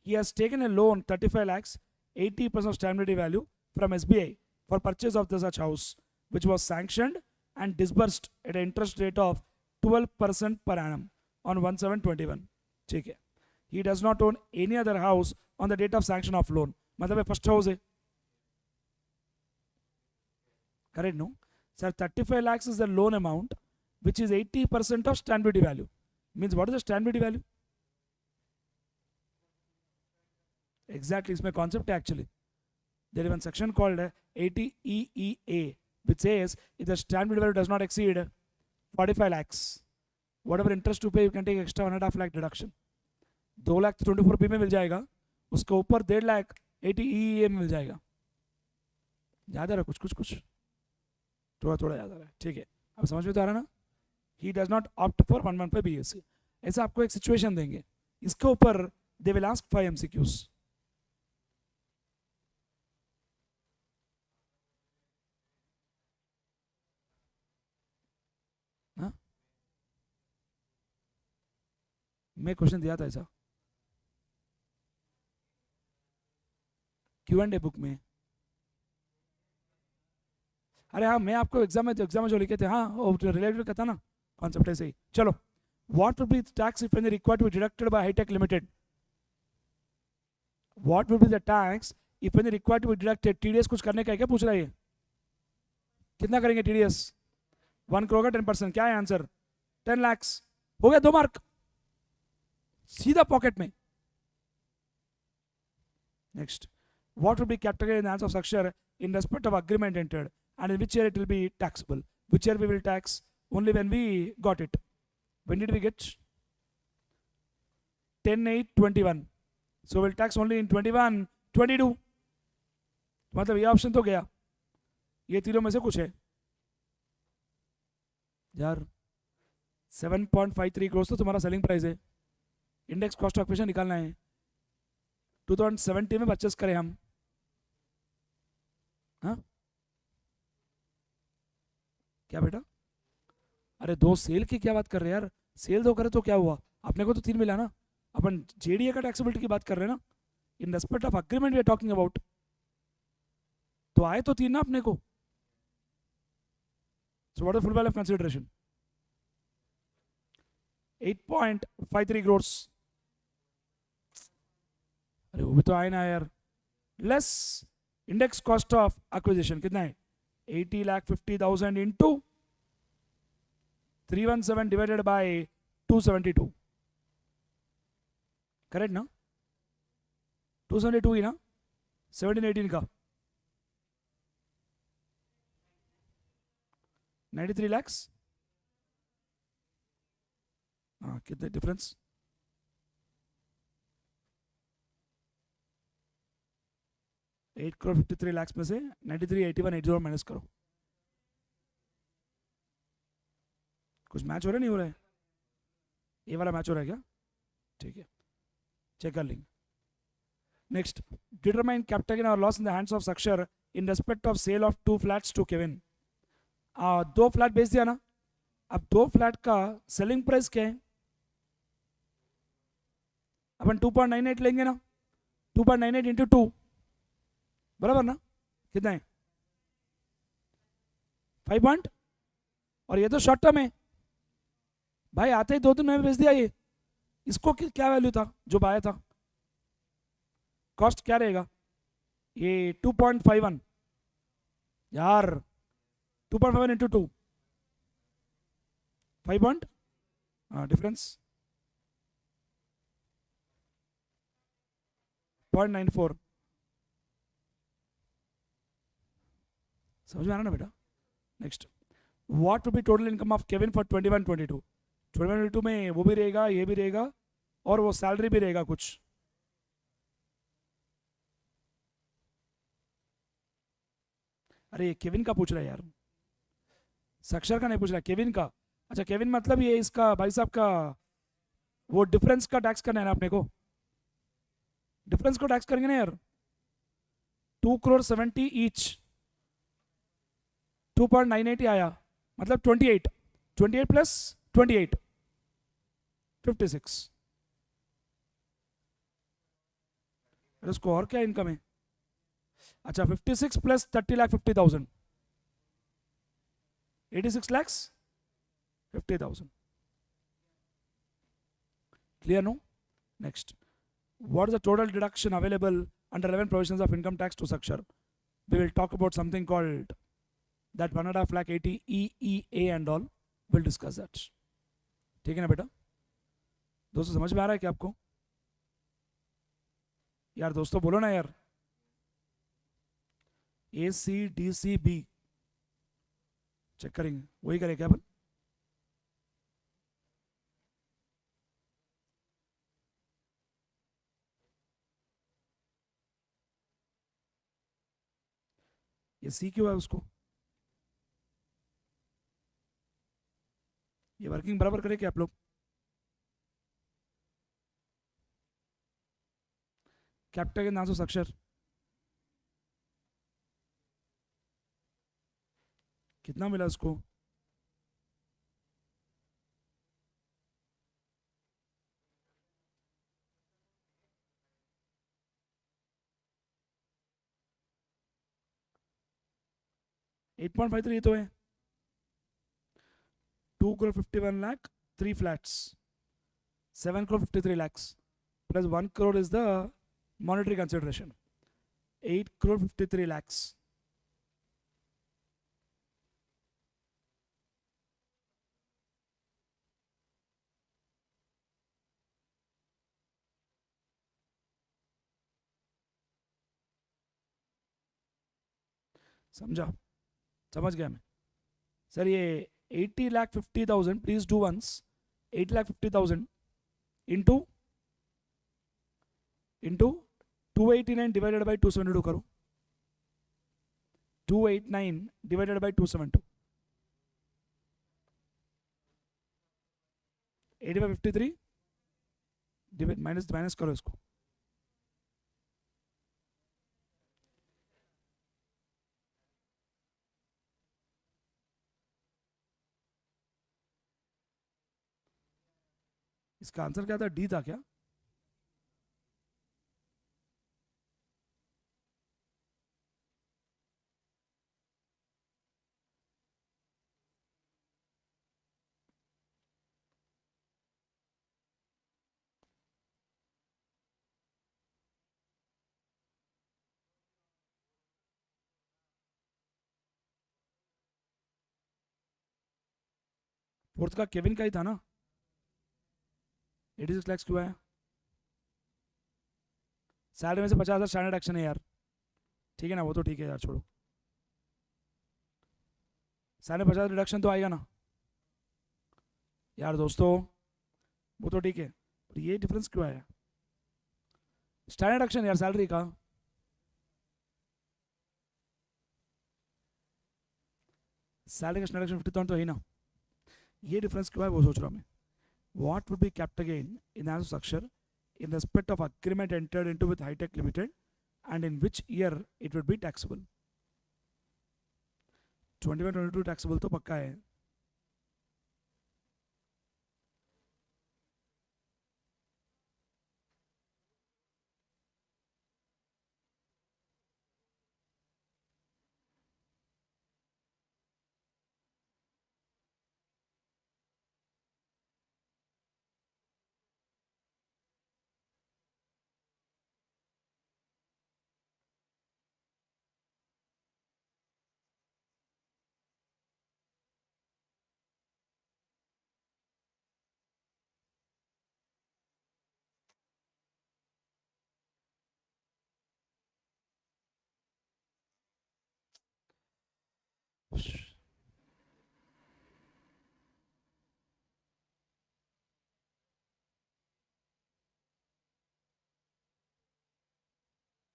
He has taken a loan 35 lakhs, 80% of stamp duty value from SBI for purchase of such house, which was sanctioned and disbursed at an interest rate of 12% per annum on 1/7/21. ठीक है. He does not own any other house on the date of sanction of loan. मतलब ये first house है. Correct, no? Sir, 35 lakhs is the loan amount, which is 80% of stamp duty value. Means what is the stamp duty value? Exactly, इसमें concept है actually. There is one section called 80EEA, which says if the stamp duty value does not exceed 45 lakhs, whatever interest you pay, you can take extra 1.5 lakh deduction. 2 lakh 24P में मिल जाएगा, उसके ऊपर 1.5 lakh 80EEA में मिल जाएगा. याद आ रहा कुछ कुछ कुछ थोड़ा थोड़ा याद आ रहा है. ठीक है, अब समझ में तो आ रहा ना. He does not opt for 115 BSc. ऐसा आपको एक सिचुएशन देंगे, इसके ऊपर they will ask 5 MCQs. हाँ, मैं क्वेश्चन दिया था ऐसा Q&A बुक में. अरे हाँ, मैं आपको एग्जाम में जो लिखे थे, हाँ वो रिलेटेड का था ना कॉन्सेप्ट. ऐसे ही. चलो, what would be the tax if any required to be deducted by High Tech Limited? What would be the tax if any required to be deducted? TDS कुछ करने का है क्या, पूछ रहा है. कितना करेंगे TDS? 1 crore का 10%. क्या है आंसर? 10 lakhs. हो गया 2 मार्क सीधा पॉकेट में. Next, what would be categorized in the answer of structure in respect of agreement entered, and in which year it will be taxable? Which year we will tax? Only when we got it. When did we get? 10/8/21. So we'll tax only in 21, 22. मतलब ये option तो गया, ये तीनों में से कुछ है यार. 7.53 करोड़ तो तुम्हारा सेलिंग प्राइस है. इंडेक्स कॉस्ट ऑफ एक्विजिशन निकालना है. 2017 में परचेस करें हम. हाँ क्या बेटा? अरे 2 सेल की क्या बात कर रहे हैं यार. सेल 2 करे तो क्या हुआ, अपने को तो 3 मिला ना. अपन जेडीए का टैक्सेबिलिटी की बात कर रहे हैं ना. In respect of agreement we are talking about. तो आए तो 3 ना अपने को. So what is full value of consideration? 8.53 crores. अरे वो भी तो आए ना यार. Less index cost of acquisition कितना है? 80,50,000 इंटू 317 डिवाइडेड बाय 272. करेक्ट ना? 272 ही ना. 17/18 का 93 lakhs. हाँ कितने डिफरेंस? 8 crore 53 lakhs में से 93 81 80 माइनस करो. कुछ मैच हो रहा है नहीं हो रहा है? ये वाला मैच हो रहा है क्या? ठीक है, चेक कर लेंगे. नेक्स्ट, डिटरमाइन कैपिटल गेन और loss in the hands of successor in respect of sale of 2 flats to Kevin. 2 flat बेच दिया ना. अब 2 फ्लैट का सेलिंग प्राइस क्या है? अपन 2.98 लेंगे ना, 2.98 इंटू 2, बराबर ना, कितना है 5 पॉइंट, और ये तो शॉर्ट टर्म है भाई, आते ही 2 दिन में बेच दिया ये। इसको क्या वैल्यू था जो आया था, कॉस्ट क्या रहेगा, ये 2.51 यार, 2.51 इंटू 2, 5 पॉइंट, डिफरेंस 0.94, समझ में आ रहा ना बेटा। Next, what will be total income of Kevin for 21-22, 21-22 में वो भी रहेगा, ये भी रहेगा, और वो सैलरी भी रहेगा कुछ। अरे ये केविन का पूछ रहा है यार, साक्षर का नहीं पूछ रहा, केविन का। अच्छा केविन मतलब ये इसका भाई साहब का वो डिफरेंस का टैक्स करना है ना अपने को, डिफरेंस को टैक्स करेंगे ना यार। 2 crore 70 ईच, 2.98 आया, मतलब 28, 28 प्लस 28, 56। उसको और क्या इनकम है, अच्छा 56 plus 30,50,000, 86,50,000, clear no? Next, what is the total deduction available under 11 provisions of income tax to Sakshar? We will talk about something called that 1.5 lakh 80 EEA and all, we'll discuss that. ठीक है ना बेटा, दोस्तों समझ में आ रहा है क्या आपको यार, दोस्तों बोलो ना यार। ACDCB चेक करेंगे, वही करें क्या अपन, ये सी क्यों है उसको, ये वर्किंग बराबर करें क्या आप लोग, कैपिटल के नाम से अक्षर कितना मिला उसको, एट पॉइंट फाइव थ्री तो है, 2 crore 51 lakh 3 flats, 7 crore 53 lakhs plus 1 crore is the monetary consideration, 8 crore 53 lakhs। समझा, समझ गया मैं सर। ये 80,50,000, please do once, 80,50,000 into 289 divided by 272 करो, 289 डिवाइडेड बाई 272, 8553 माइनस माइनस करो इसको, इसका आंसर क्या था, डी था क्या, फोर्थ का केविन का ही था ना, 86 lakhs क्यों आया, सैलरी में से 50,000 स्टैंडर्ड एक्शन है यार, ठीक है ना, वो तो ठीक है यार, छोड़ो, सैलरी 50 रिडक्शन तो आएगा ना यार दोस्तों, वो तो ठीक है, पर ये डिफरेंस क्यों आया, स्टैंडर्ड एक्शन यार सैलरी का, सैलरी का स्टैंडर्ड एक्शन 50,000 तो है ना, ये डिफरेंस क्यों है वो सोच रहा हूँ मैं। What would be capital gain in as structure in respect of agreement entered into with High-Tech Limited and in which year it would be taxable? 21-22 taxable तो पक्का है,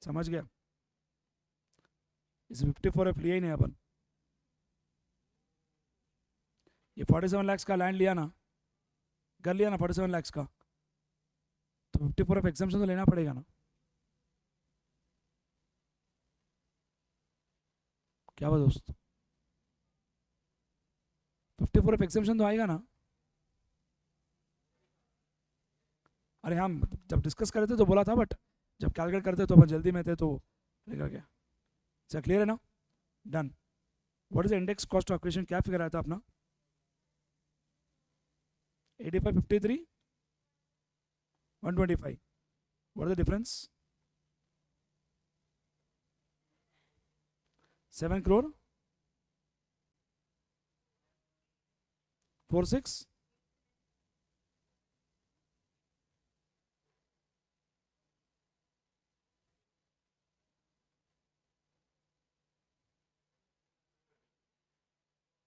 समझ गया? इस 54F लिया ही नहीं अपन। ये 47 lakhs का लैंड लिया ना, कर लिया ना 47 lakhs का, तो 54F एग्जाम्पशन तो लेना पड़ेगा ना। क्या बात दोस्त, 54F एग्जाम्पशन तो आएगा ना। अरे हम जब डिस्कस कर रहे थे तो बोला था, बट जब कैलकुलेट करते तो अपन जल्दी में थे तो लेकर गया। अच्छा क्लियर है ना? Done. What is the index cost of acquisition, क्या फिगर आया था अपना? 85, 53, 125। What is the difference? 7 crore 46।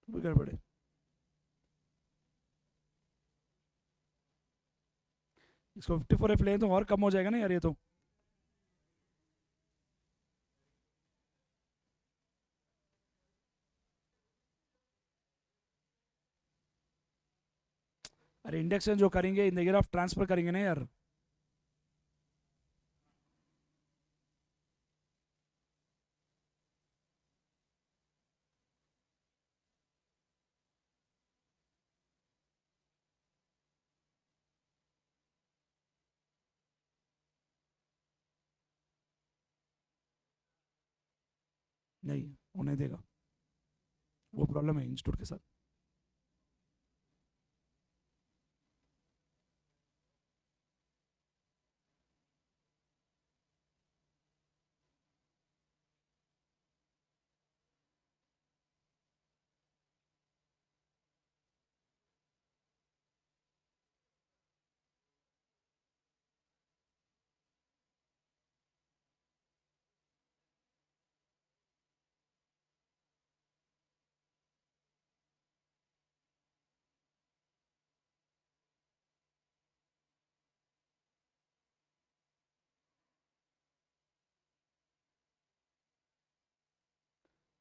गड़बड़े। इसको 54F ले तो और कम हो जाएगा ना यार ये तो। अरे इंडेक्शन जो करेंगे in the year of transfer करेंगे ना यार। नहीं वो नहीं देगा, वो प्रॉब्लम है इंस्टीट्यूट के साथ।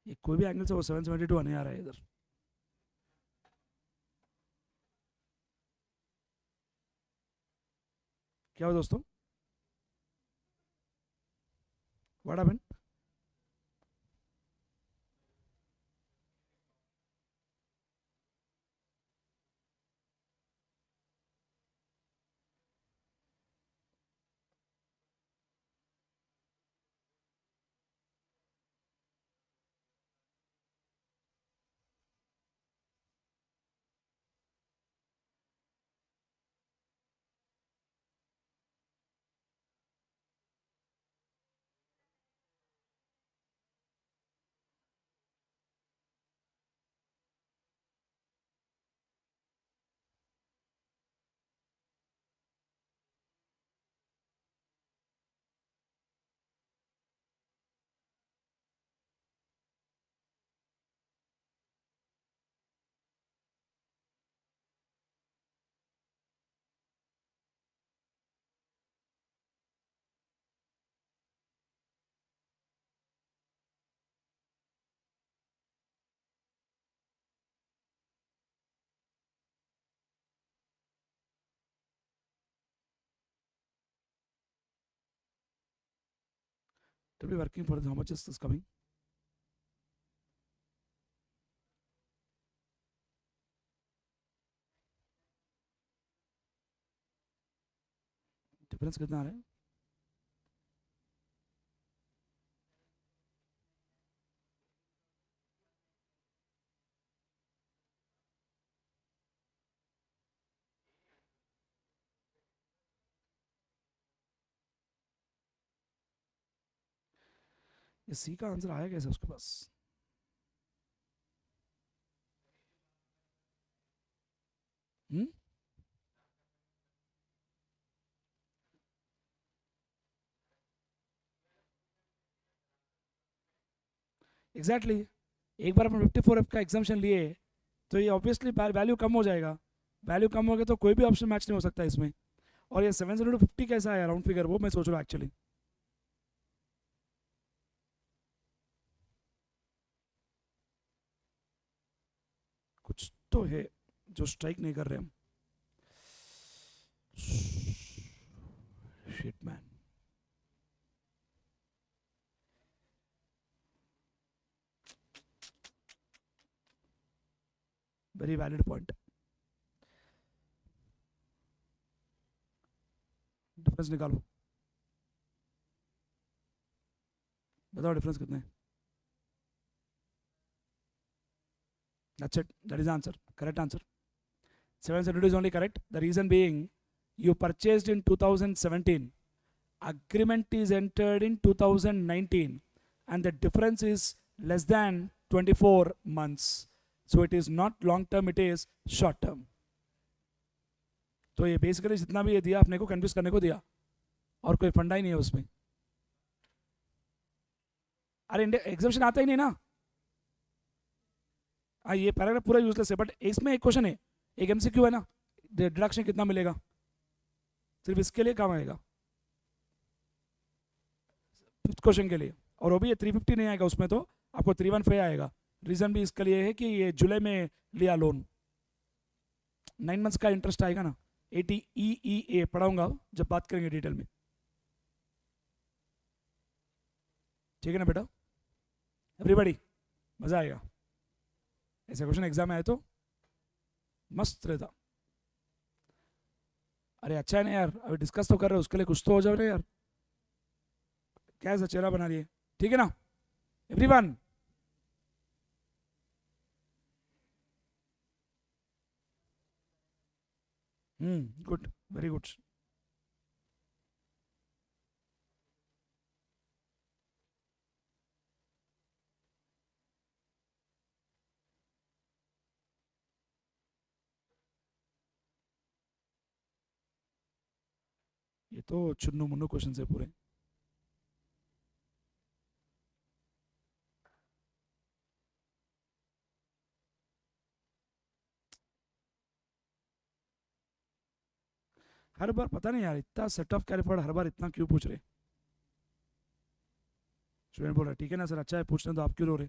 ये कोई भी एंगल से वो 772 आने आ रहा है इधर। क्या हुआ दोस्तों? What happened? To be working for how much is this coming? Difference कितना आ रहा है? ये सी का आंसर आया कैसे उसके पास? हम्म, एग्जैक्टली exactly. एक बार अपन 54F का एग्जाम्शन लिए तो ये ऑब्वियसली वैल्यू कम हो जाएगा। वैल्यू कम हो गया तो कोई भी ऑप्शन मैच नहीं हो सकता इसमें। और ये 750 कैसा है राउंड फिगर, वो मैं सोच रहा हूँ एक्चुअली। तो है जो स्ट्राइक नहीं कर रहे हम. Shit man. Very valid point. Difference निकालो, बताओ डिफरेंस कितने हैं. That's it. That is the answer. Correct answer. 772 is only correct. The reason being, you purchased in 2017. Agreement is entered in 2019. And the difference is less than 24 months. So it is not long term, it is short term. तो ये basically जितना भी ये दिया अपने को confuse करने को दिया, और कोई फंडा ही नहीं है उसमें. अरे एग्जामिशन आता ही नहीं ना. ये पैराग्राफ पूरा यूजलेस है, बट इसमें एक क्वेश्चन है, एक एमसीक्यू है ना, डिडक्शन कितना मिलेगा, सिर्फ इसके लिए काम आएगा, फिफ्थ क्वेश्चन के लिए. और वो भी ये 350 नहीं आएगा उसमें, तो आपको 315 आएगा. रीजन भी इसके लिए है कि ये जुलाई में लिया लोन, 9 मंथ्स का इंटरेस्ट आएगा ना. 80 EEA पढ़ाऊंगा जब बात करेंगे डिटेल में. ठीक है ना बेटा, एवरीबॉडी, मजा आएगा. ऐसे क्वेश्चन एग्जाम में आए तो मस्त रहता. अरे अच्छा है ना यार, अभी डिस्कस तो कर रहे हो, उसके लिए कुछ तो हो जाओ ना यार. क्या ऐसा चेहरा बना रही है. ठीक है ना एवरीवन. Good, very good. ये तो चुन्नू मुन्नू क्वेश्चन है पूरे. हर बार पता नहीं यार, इतना सेट ऑफ कैलिफर्ड हर बार इतना क्यों पूछ रहे. स्टूडेंट बोल रहा है ठीक है ना सर, अच्छा है पूछने तो, आप क्यों रो रहे.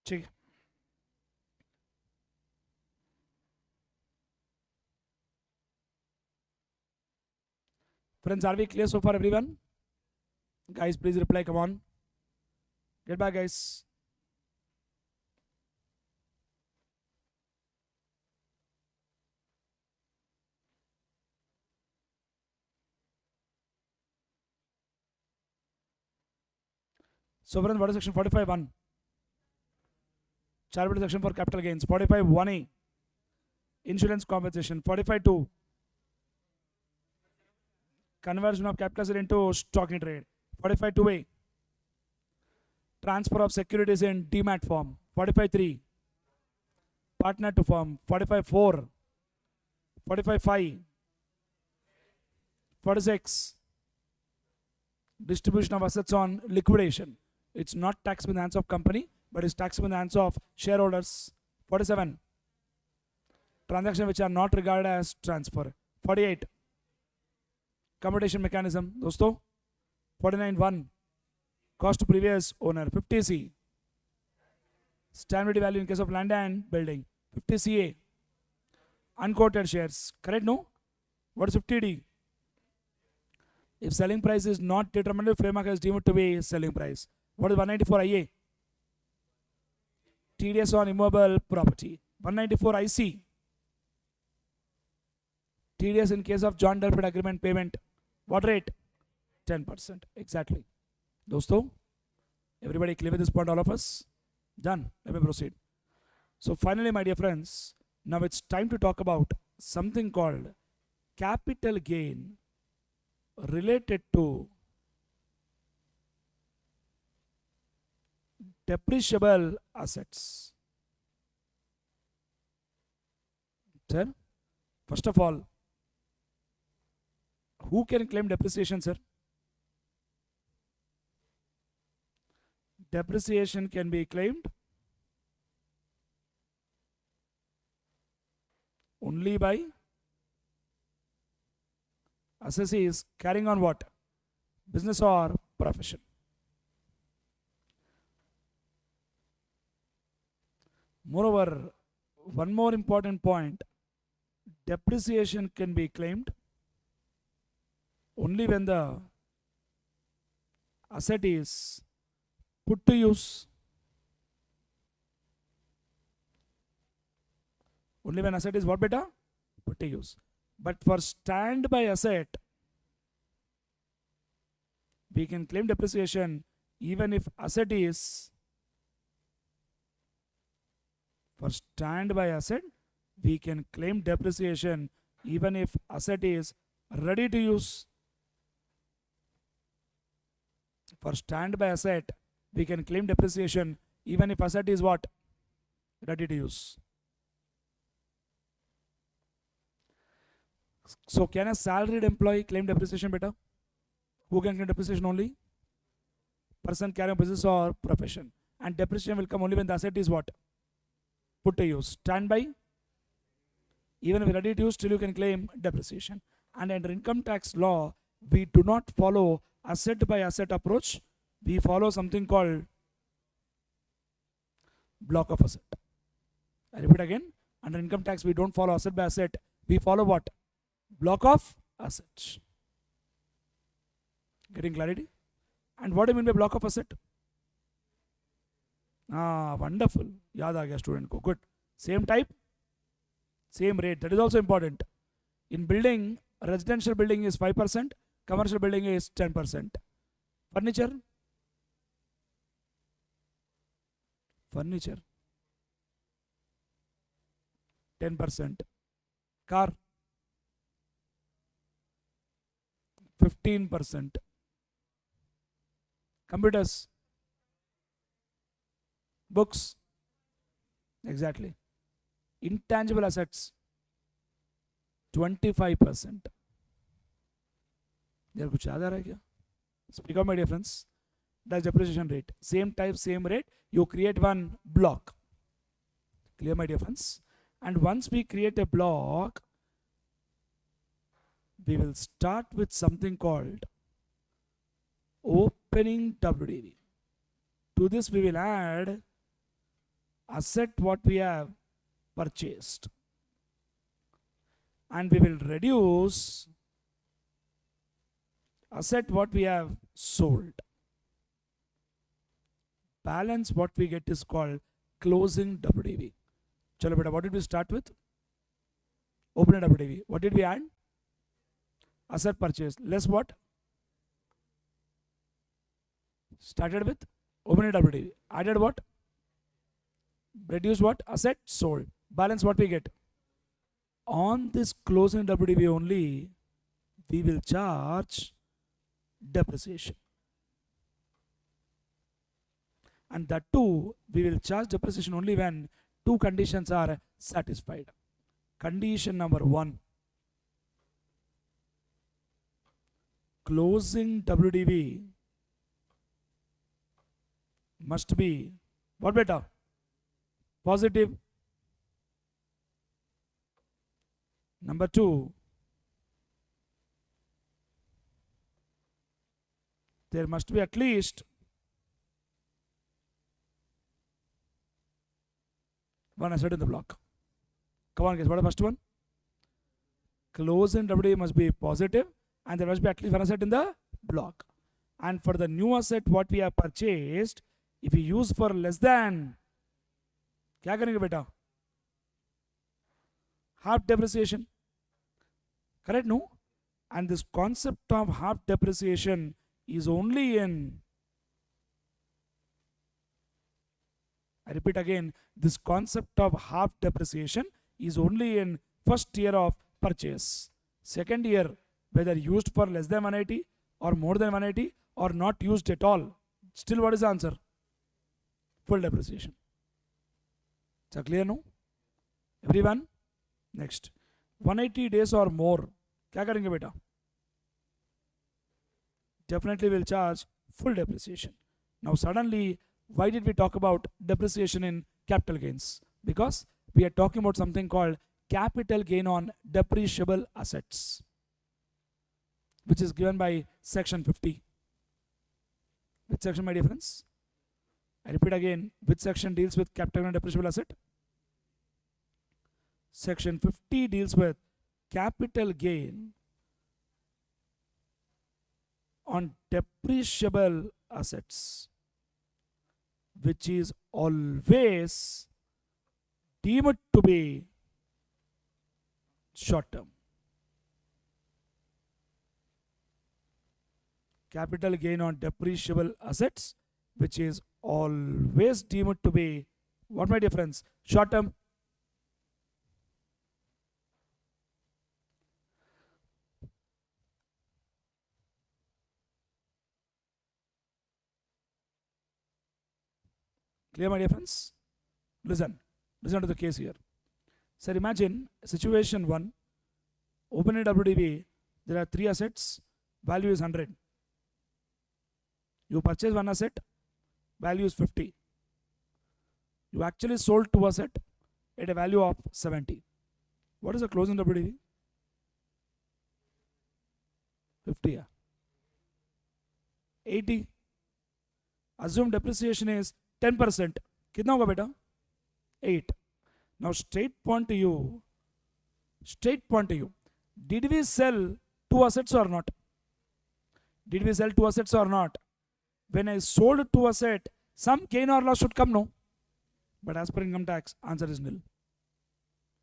ठीक है friends, are we clear so far everyone? Guys please reply, come on, get back guys. So friends, what is section 45(1)? Charitable section for capital gains. 45(1)(a), insurance compensation. 45(2), conversion of capital asset into stock in trade. 45(2)(a), transfer of securities in demat form. 45(3), partner to firm. 45(4), 45(5), 46, distribution of assets on liquidation. It's not taxable in the hands of company, but it's taxable in the hands of shareholders. 47, transactions which are not regarded as transfer. 48, commutation mechanism दोस्तों. 49(1), cost to previous owner. 50(c), stamp duty value in case of land and building. 50(ca), unquoted shares. Correct no? What is 50(d)? If selling price is not determined, if framework has deemed to be selling price. What is 194 IA? TDS on immovable property. 194 IC. TDS in case of joint development agreement payment. What rate? 10%. Exactly. Dosto, everybody clear with this point, all of us? Done. Let me proceed. So finally, my dear friends, now it's time to talk about something called capital gain related to depreciable assets. Sir, first of all, who can claim depreciation, sir? Depreciation can be claimed only by assessees carrying on what? Business or profession. Moreover, one more important point, depreciation can be claimed only when the asset is put to use. Only when asset is what, beta? Put to use. But for standby asset, we can claim depreciation even if asset is, for standby asset, we can claim depreciation even if asset is ready to use. For standby asset, we can claim depreciation even if asset is what? Ready to use. So can a salaried employee claim depreciation, beta? Who can claim depreciation only? Person carrying business or profession. And depreciation will come only when the asset is what? Put to use. Standby, even if ready to use, still you can claim depreciation. And under income tax law, we do not follow asset by asset approach. We follow something called block of asset. I repeat again, under income tax, we don't follow asset by asset. We follow what? Block of assets. Getting clarity? And what do you mean by block of asset? Wonderful. Yaad aa gaya student ko. Good. Same type, same rate. That is also important. In building, residential building is 5%, commercial building is 10%. Furniture? Furniture. 10%. Car? 15%. Computers? Books? Exactly. Intangible assets? 25%. There kuch yaad aa raha hai kya? Speak up, my dear friends. That's depreciation rate. Same type, same rate. You create one block. Clear, my dear friends? And once we create a block, we will start with something called opening WDV. To this we will add asset what we have purchased. And we will reduce asset what we have sold. Balance what we get is called closing WDV. Chalo beta, what did we start with? Opening WDV. What did we add? Asset purchase. Less what? Started with opening WDV. Added what? Reduced what? Asset sold. Balance what we get? On this closing WDV only, we will charge depreciation. And that too, we will charge depreciation only when two conditions are satisfied. Condition number 1, closing WDV must be what, beta? Positive. Number 2, there must be at least one asset in the block. Come on guys, what is the first one? Closing WDV must be positive and there must be at least one asset in the block. And for the new asset what we have purchased, if we use for less than, क्या करेंगे बेटा? Half depreciation. Correct, no? And this concept of half depreciation is only in, I repeat again, this concept of half depreciation is only in first year of purchase. Second year, whether used for less than 180 or more than 180 or not used at all, still what is the answer? Full depreciation. Is that clear, no? Everyone? Next. 180 days or more. क्या करेंगे बेटा? Definitely will charge full depreciation. Now suddenly, why did we talk about depreciation in capital gains? Because we are talking about something called capital gain on depreciable assets, which is given by section 50. Which section, my dear friends? I repeat again, which section deals with capital gain on depreciable asset? Section 50 deals with capital gain on depreciable assets, which is always deemed to be short term. Capital gain on depreciable assets, which is always deemed to be, what my dear friends? Short term. Clear, my dear friends? Listen to the case here. So imagine situation 1, open a WDV, there are 3 assets, value is 100. You purchase 1 asset, value is 50. You actually sold 2 assets at a value of 70. What is the closing WDV? 50. Yeah. 80. Assume depreciation is 10%. कितना होगा बेटा? 8. Now straight point to you. Did we sell 2 assets or not? Did we sell 2 assets or not? When I sold 2 assets, some gain or loss should come, no? But as per income tax, answer is nil.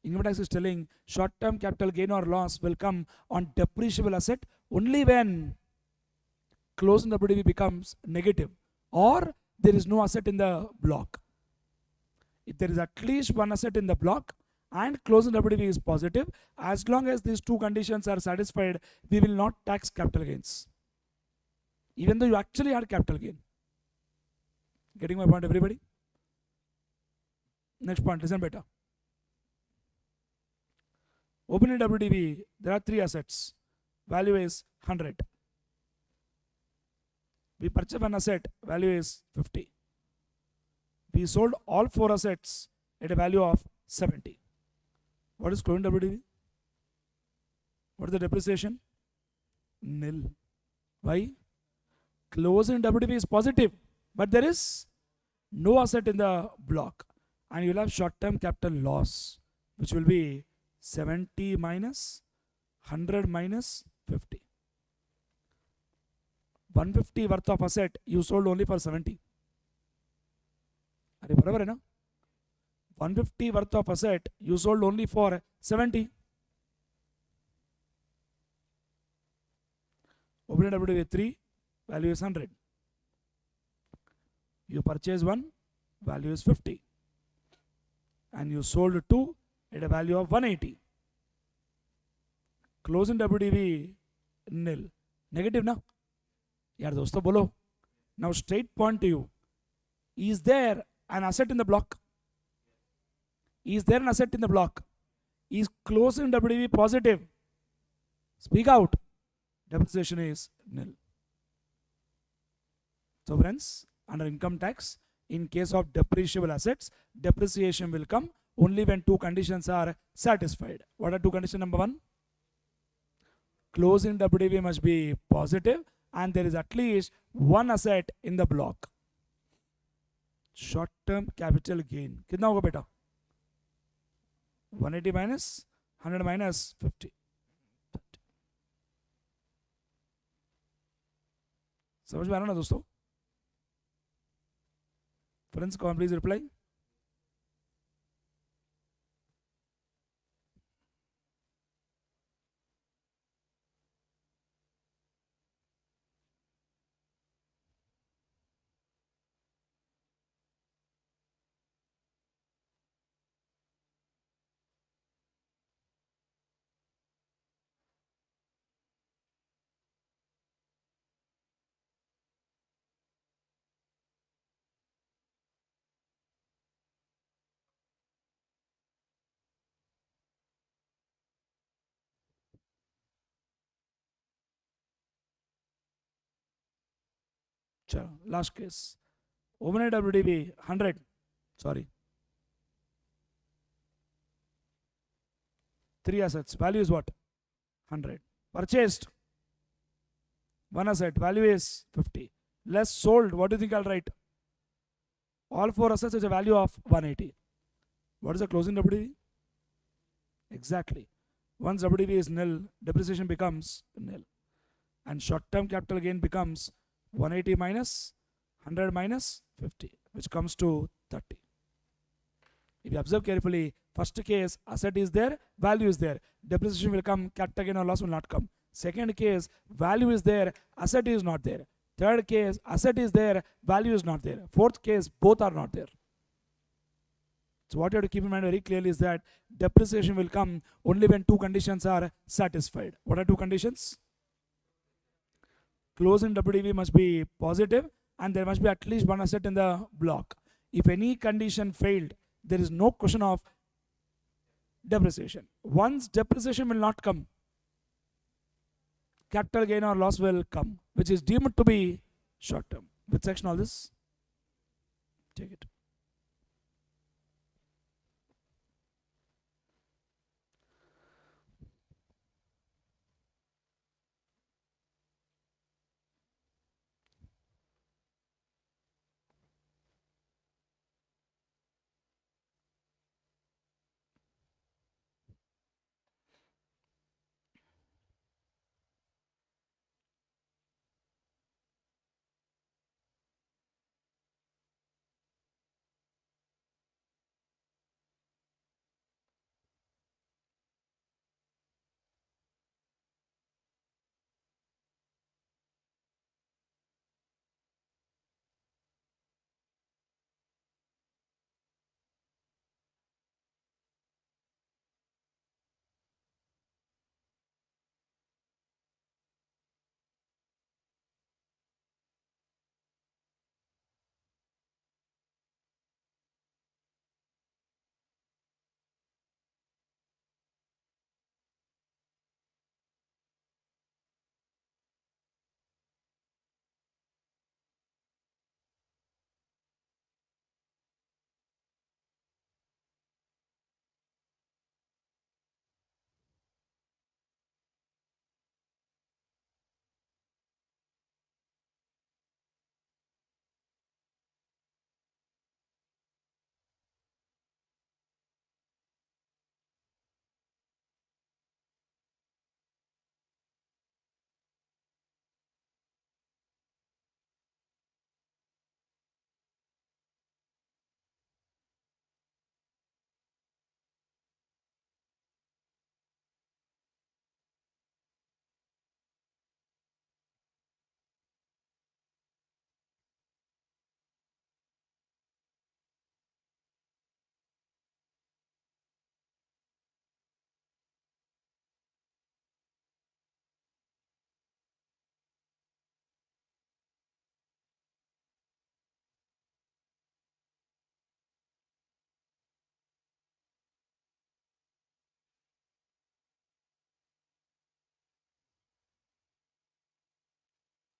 Income tax is telling short-term capital gain or loss will come on depreciable asset only when closing WDV becomes negative or there is no asset in the block. If there is at least 1 asset in the block and closing WDV is positive, as long as these 2 conditions are satisfied, we will not tax capital gains, even though you actually had capital gain. Getting my point, everybody? Next point, listen better. Open a WDV, there are 3 assets. Value is 100. We purchased 1 asset, value is 50. We sold all 4 assets at a value of 70. What is closing WDV? What is the depreciation? Nil. Why? Closing WDV is positive, but there is no asset in the block. And you will have short-term capital loss, which will be 70 minus 100 minus 50. 150 worth of asset you sold only for 70. अरे बराबर है ना? 150 worth of asset you sold only for 70. Open WDV 3, value is 100. You purchase 1, value is 50. And you sold 2 at a value of 180. Closing WDV nil. Negative na? यार दोस्तों बोलो. Now straight point to you. Is there an asset in the block? Is there an asset in the block? Is closing WDV positive? Speak out. Depreciation is nil. So friends, under income tax, in case of depreciable assets, depreciation will come only when 2 conditions are satisfied. What are 2 conditions? Number 1, closing WDV must be positive and there is at least 1 asset in the block. Short-term capital gain. कितना होगा बेटा? 180 minus 100 minus 50. समझ में आ रहा ना दोस्तों? Friends com please reply. चलो last case. overnight WDV 100. Sorry. 3 assets. Value is what? 100. Purchased. 1 asset. Value is 50. Less sold. What do you think I'll write? All 4 assets is a value of 180. What is the closing WDV? Exactly. Once WDV is nil, depreciation becomes nil. And short-term capital gain becomes 180 minus 100 minus 50, which comes to 30. If you observe carefully, first case, asset is there, value is there. Depreciation will come, capital gain or loss will not come. Second case, value is there, asset is not there. Third case, asset is there, value is not there. Fourth case, both are not there. So what you have to keep in mind very clearly is that depreciation will come only when 2 conditions are satisfied. What are 2 conditions? Closing WDV must be positive and there must be at least 1 asset in the block. If any condition failed, there is no question of depreciation. Once depreciation will not come, capital gain or loss will come, which is deemed to be short term. Which section all this? Take it.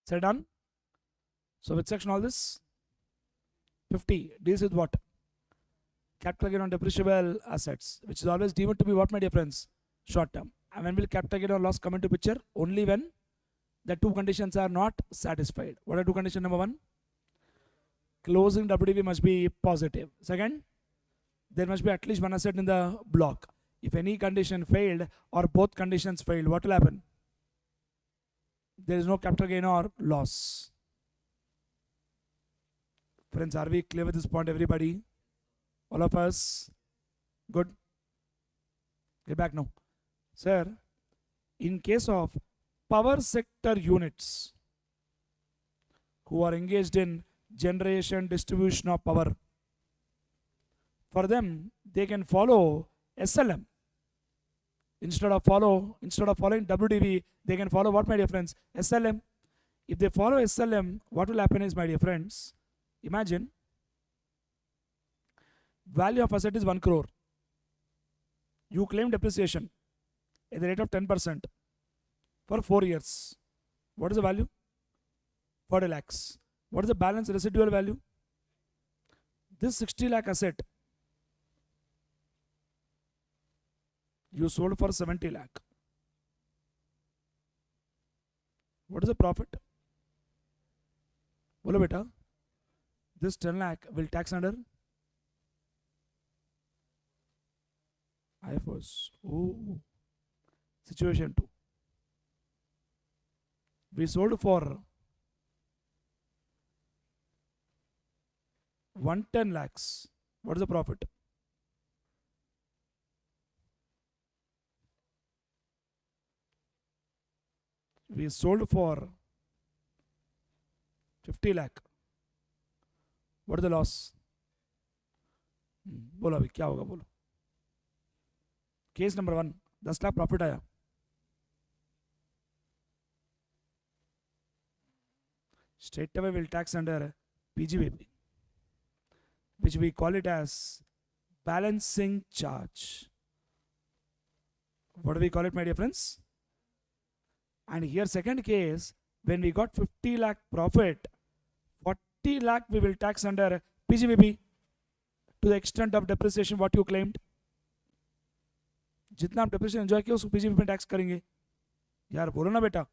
Is that done? So which section all this? 50 deals with what? Capital gain on depreciable assets, which is always deemed to be what, my dear friends? Short term. And when will capital gain or loss come into picture? Only when the 2 conditions are not satisfied. What are 2 conditions? Number 1, closing WDV must be positive. Second, there must be at least 1 asset in the block. If any condition failed or both conditions failed, what will happen? There is no capital gain or loss. Friends, are we clear with this point, everybody? All of us? Good. Get back now. Sir, in case of power sector units who are engaged in generation, distribution of power, for them, they can follow SLM. Instead of following WDV, they can follow what, my dear friends? SLM. If they follow SLM, what will happen is, my dear friends, imagine value of asset is 1 crore. You claim depreciation at the rate of 10% for 4 years. What is the value? 40 lakhs. What is the balance residual value? This 60 lakh asset you sold for 70 lakh. What is the profit? Bolo beta. This 10 lakh will tax under IFRS. Oh. Situation 2. We sold for 110 lakhs. What is the profit? We sold for 50 lakh. What is the loss? बोलो अभी क्या होगा बोलो. Case number 1, 10 lakh profit आया. Straight away will tax under PGBP, which we call it as balancing charge. What do we call it, my dear friends? And here second case, when we got 50 lakh profit, 40 lakh we will tax under PGBP to the extent of depreciation what you claimed. जितना आप depreciation enjoy किया उसको PGBP में tax करेंगे. यार बोलो ना बेटा.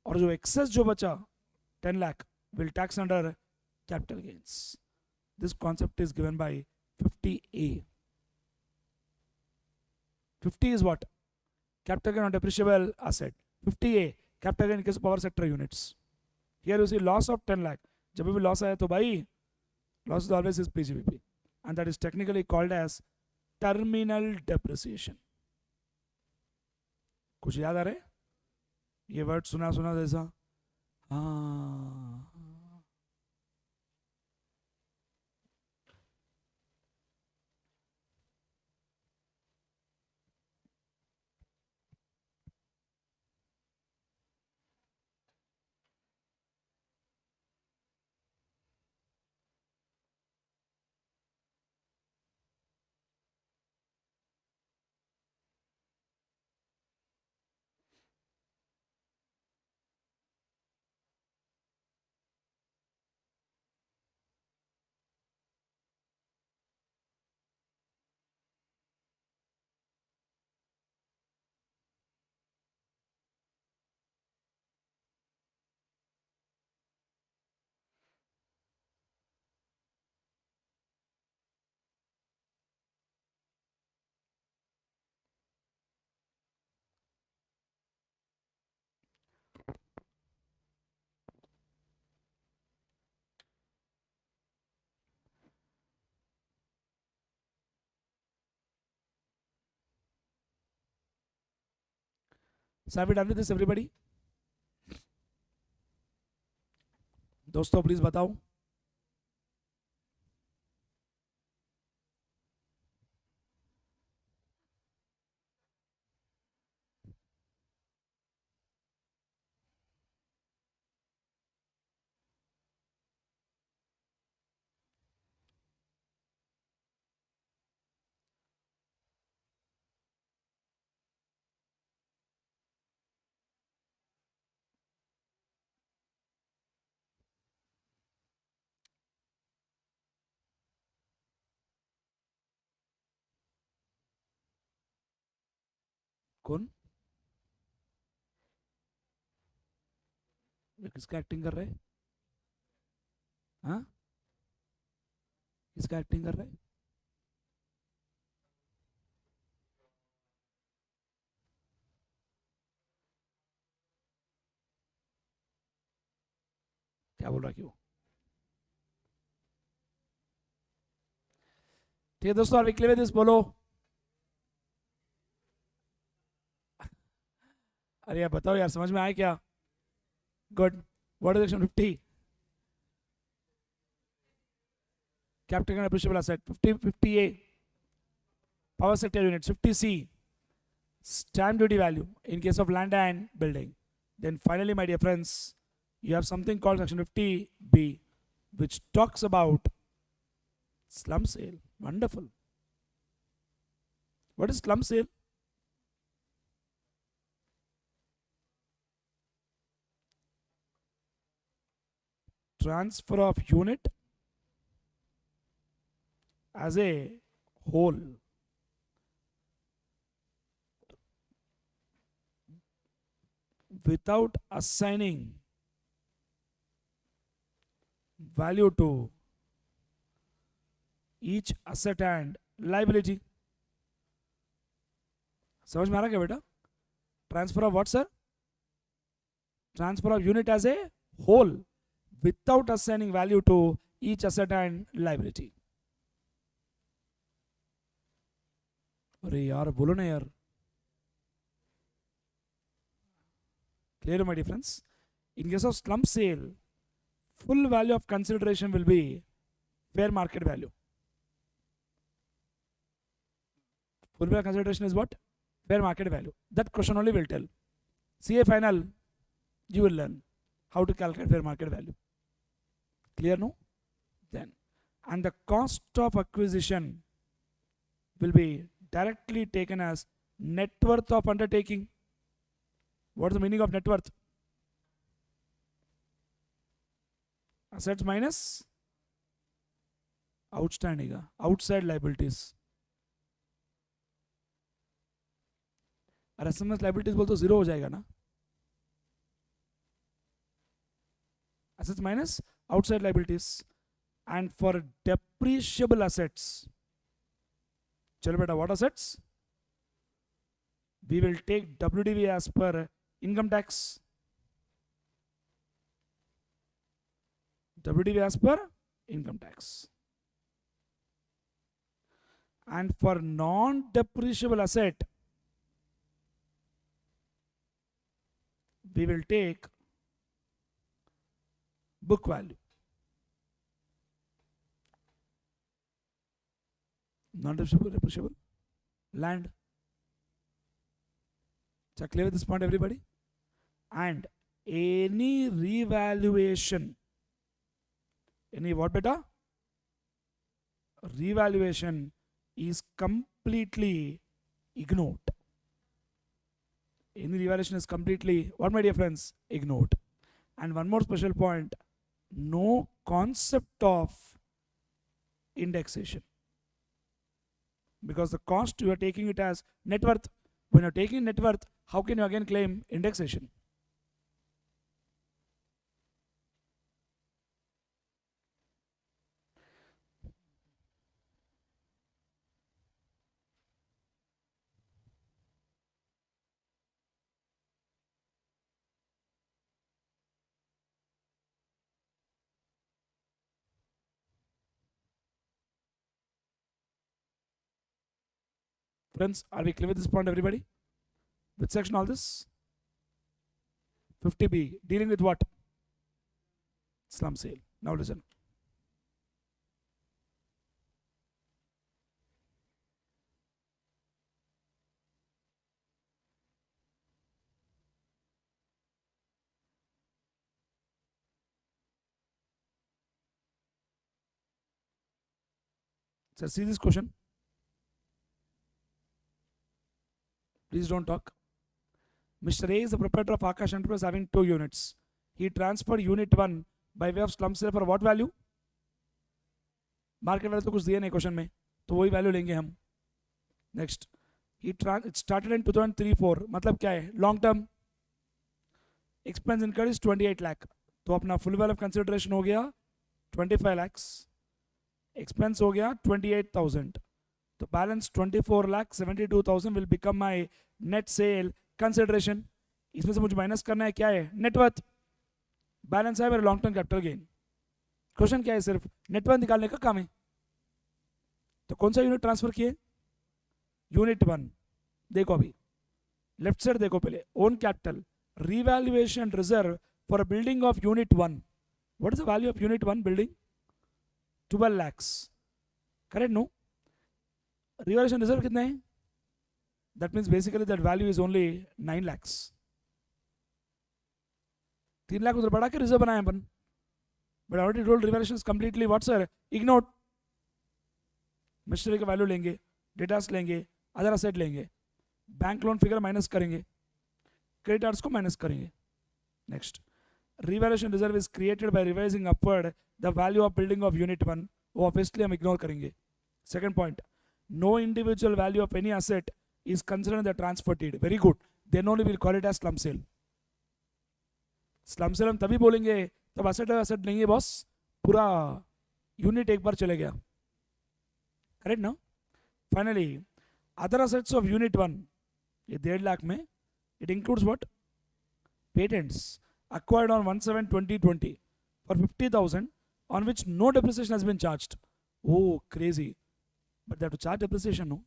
और जो excess जो बचा 10 lakh will tax under capital gains. This concept is given by 50A. 50 is what? Capital gain on depreciable asset. 50A, capital gain in case of power sector units. Here you see loss of 10 lakh. जब भी loss आया तो भाई, loss is always is PGBP. And that is technically called as terminal depreciation. कुछ याद आ रहे? ये word सुना जैसा? हाँ. So have we done with this, everybody? दोस्तों प्लीज बताओ. कौन? किसका एक्टिंग कर रहे? हाँ, किसका एक्टिंग कर रहे? क्या बोल रहा? क्यों? ठीक है दोस्तों, are we clear with this? बोलो। अरे यार बताओ यार, समझ में आया क्या? Good. What is section 50? Capital and appreciable asset. 50A power sector units. 50C stamp duty value in case of land and building. Then finally, my dear friends, you have something called section 50B, which talks about slum sale. Wonderful. What is slum sale? Transfer of unit as a whole without assigning value to each asset and liability. समझ में आ रहा क्या बेटा? Transfer of what sir? Transfer of unit as a whole without assigning value to each asset and liability. अरे यार बोलो ना यार. Clear my difference? In case of slump sale, full value of consideration will be fair market value. Full value of consideration is what? Fair market value. That question only will tell. CA final, you will learn how to calculate fair market value. Clear no? Then, and the cost of acquisition will be directly taken as net worth of undertaking. What is the meaning of net worth? Assets minus outstanding, outside liabilities. और SMS liabilities बोल तो zero हो जाएगा ना. Assets minus outside liabilities. And for depreciable assets, चलो बेटा, what assets? We will take WDV as per income tax. WDV as per income tax. And for non-depreciable asset, we will take book value. Non-depreciable land. So clear with this point, everybody? And any revaluation, any what beta? Revaluation is completely ignored. Any revaluation is completely, what my dear friends? Ignored. And one more special point, no concept of indexation. Because the cost, you are taking it as net worth. When you are taking net worth, how can you again claim indexation? Friends, are we clear with this point, everybody? Which section all this? 50B, dealing with what? Slum sale. Now listen. So see this question. Please don't talk. Mr. A is the proprietor of Akash Enterprise having 2 units. He transferred unit 1 by way of slum sale for what value? Market value तो कुछ दिया नहीं question में, तो वही value लेंगे हम. Next, it started in 2003-4, मतलब क्या है? Long term. Expense incurred is 28 lakh, तो अपना फुल वैल्यू ऑफ कंसिडरेशन हो गया 25 lakhs. एक्सपेंस हो गया 28,000, तो balance 24,72,000 will become my net sale consideration. इसमें से मुझे माइनस करना है क्या है? नेटवर्थ. बैलेंस है मेरा long term capital gain. Question क्या है? सिर्फ नेटवर्थ निकालने का काम है. तो कौन सा यूनिट ट्रांसफर किए? यूनिट 1. देखो अभी लेफ्ट साइड देखो पहले, own capital revaluation reserve for a building of unit 1. What is the value of unit 1 building? 12 lakhs. Correct? No? Revaluation reserve कितना है? That means basically that value is only 9 lakhs. 3 lakh उधर बढ़ा के reserve बनाए अपन. But I already told revaluation is completely what sir? Ignored. Machinery का value लेंगे, debtors लेंगे, other asset लेंगे, बैंक लोन फिगर माइनस करेंगे, क्रेडिटर्स को माइनस करेंगे. Next, revaluation reserve is created by revising upward the value of building of unit 1. वो obviously हम ignore करेंगे. Second point, no individual value of any asset is considered in the transfer deed. Very good. Then only will call it as slum sale. Slum sale हम तभी बोलेंगे तब asset asset नहीं है boss, पूरा unit एक बार चले गया. करेक्ट ना? Finally other assets of unit 1, ये 1.5 लाख में it includes what? Patents acquired on 1/7/2020 for 50,000 on which no depreciation has been charged. Oh, crazy. But they have to charge depreciation, no?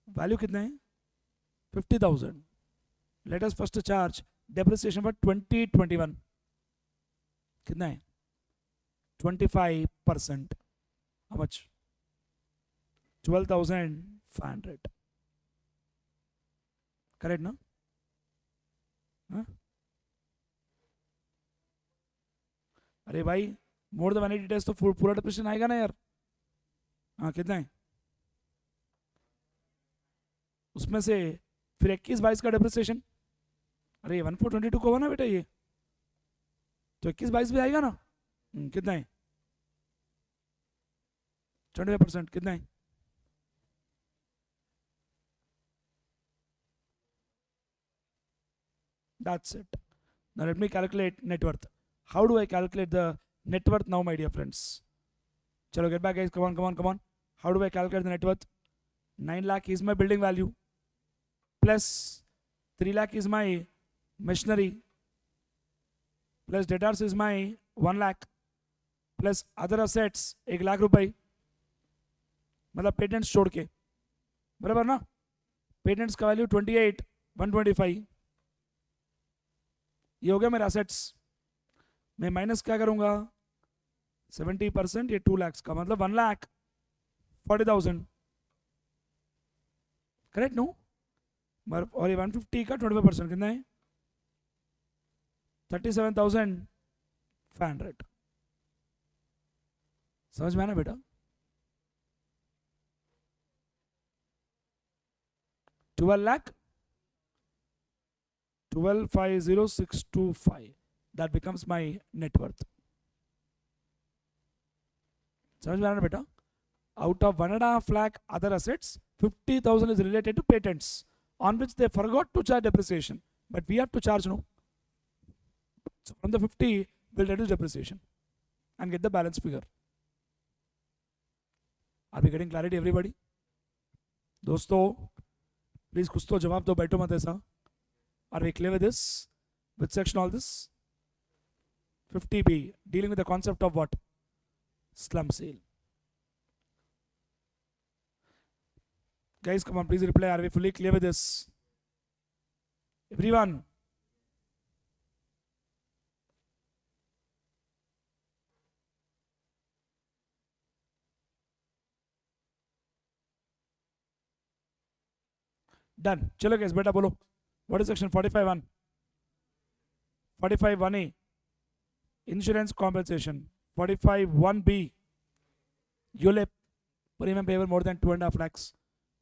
Value कितना है? 50,000. Let us first charge depreciation for 2021. कितना है? 25%. How much? 12,500. Correct, no? हाँ? अरे भाई more than 180 days तो पूरा depression आएगा ना यार. हाँ कितना है? उसमें से फिर 21-22 का डिप्रिसिएशन. अरे 1422 को हुआ ना बेटा ये, तो 21-22 भी आएगा ना. कितना है? 25%. कितना है? That's it. Now let me calculate net worth. How do I calculate the net worth now, my dear friends? Chalo, get back guys. Come on. How do I calculate the net worth? 9 lakh is my building value. Plus 3 lakh is my machinery. Plus debtors is my 1 lakh. Plus other assets 1 lakh रुपए. मतलब patents छोड़ के. बराबर ना? Patents का value 28,125. ये हो गया मेरा असेट्स. मैं माइनस क्या करूंगा? 70%, ये 2 lakhs का मतलब 1,40,000. Correct no? और ये 150 का 25% कितना है? 37,500. समझ में आना बेटा? 12 lakh 12,50,625. That becomes my net worth. समझ में आ रहा है बेटा? Out of 1.5 lakh other assets, 50,000 is related to patents on which they forgot to charge depreciation, but we have to charge no. So from the 50 we'll reduce depreciation and get the balance figure. Are we getting clarity everybody? दोस्तों please कुछ तो जवाब दो, बैठो मत ऐसा. Are we clear with this? Which section all this? 50B, dealing with the concept of what? Slum sale. Guys, come on, please reply. Are we fully clear with this? Everyone? Done. चलो guys, बेटा बोलो. What is section 45(1)? 45(1)(a), insurance compensation. 45(1)(b), ULIP, premium payable more than 2.5 lakhs.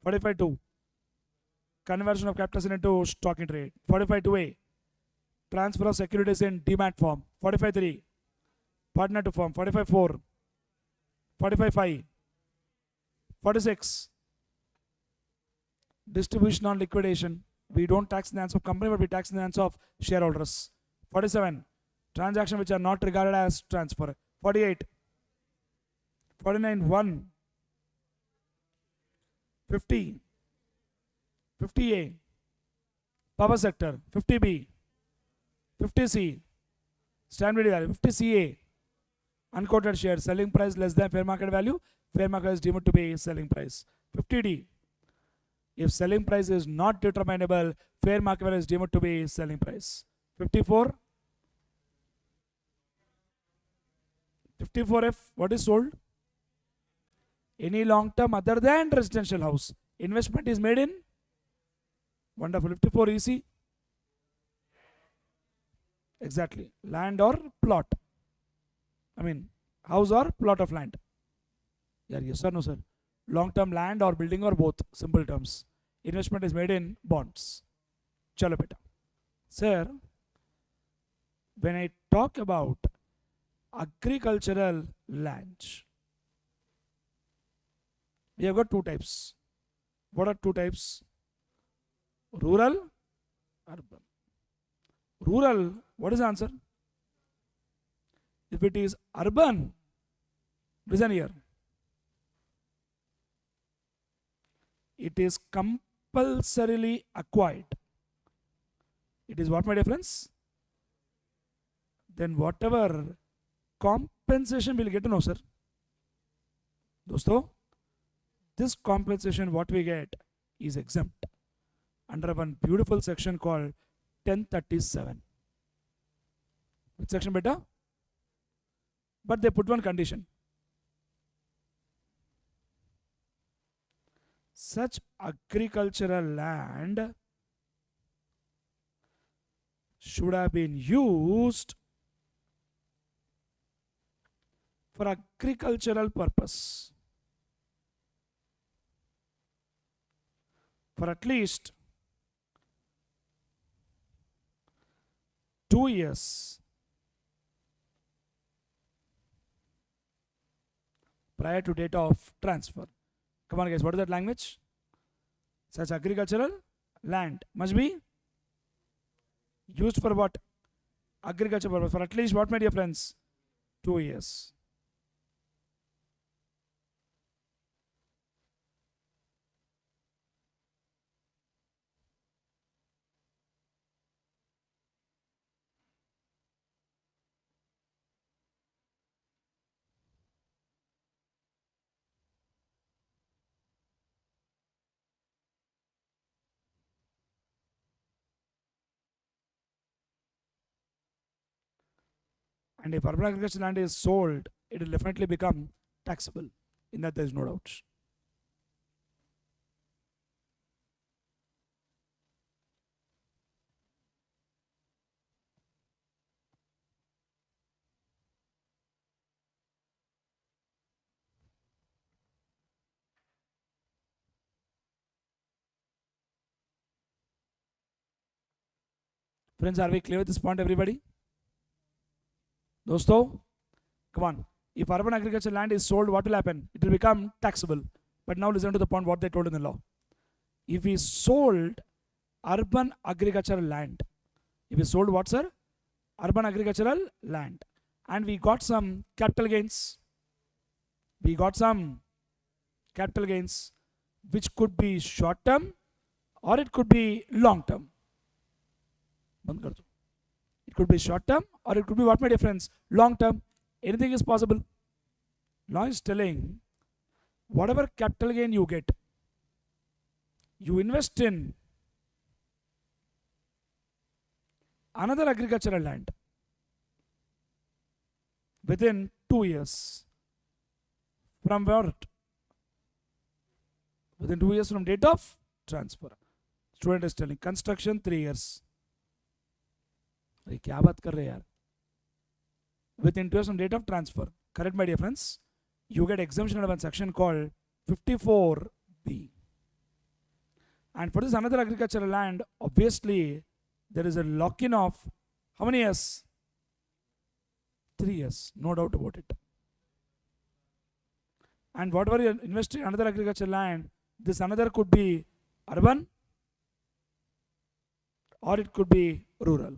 45(2), conversion of capital into stock in trade. 45(2)(a), transfer of securities in demat form. 45(3), partner to firm. 45(4), 45(5), 46, distribution on liquidation. We don't tax in the hands of company, but we tax in the hands of shareholders. 47, transactions which are not regarded as transfer. 48, 49(1), 50, 50(a), power sector. 50(b), 50(c), standard value. 50(ca), Unquoted share, selling price less than fair market value, fair market is deemed to be selling price. 50D, if selling price is not determinable, fair market value is deemed to be selling price. 54, 54F, what is sold? Any long term other than residential house. Investment is made in, wonderful. 54 EC, exactly, land or plot. I mean, house or plot of land. Yeah, yes or no, sir? Long term land or building or both, simple terms. Investment is made in bonds. Chalo beta. Sir, when I talk about agricultural land, we have got two types. What are two types? Rural, urban. Rural, what is the answer? If it is urban, listen here. It is compulsorily acquired. It is what, my dear friends? Then whatever compensation we'll get to know, sir. Dosto, this compensation what we get is exempt under one beautiful section called 1037. Which section beta? But they put one condition. Such agricultural land should have been used for agricultural purpose for at least 2 years prior to date of transfer. Come on guys, what is that language? Such agricultural land must be used for what? Agriculture purpose for at least what, my dear friends? 2 years. And if urban agricultural land is sold, it will definitely become taxable. In that there is no doubt. Friends, are we clear with this point, everybody? Dosto, come on. If urban agricultural land is sold, what will happen? It will become taxable. But now listen to the point what they told in the law. If we sold urban agricultural land, if we sold what, sir? Urban agricultural land, and we got some capital gains. We got some capital gains, which could be short term or it could be long term. It could be short term or it could be what, my dear friends? Long term. Anything is possible. Law is telling whatever capital gain you get, you invest in another agricultural land within 2 years from what? Within 2 years from date of transfer. Student is telling construction 3 years. अरे क्या बात कर रहे यार? Within 2 years from date of transfer. Correct, my dear friends? You get exemption under one section called 54B. And for this another agricultural land, obviously there is a lock-in of how many years? 3 years, no doubt about it. And whatever you invest in another agricultural land, this another could be urban or it could be rural.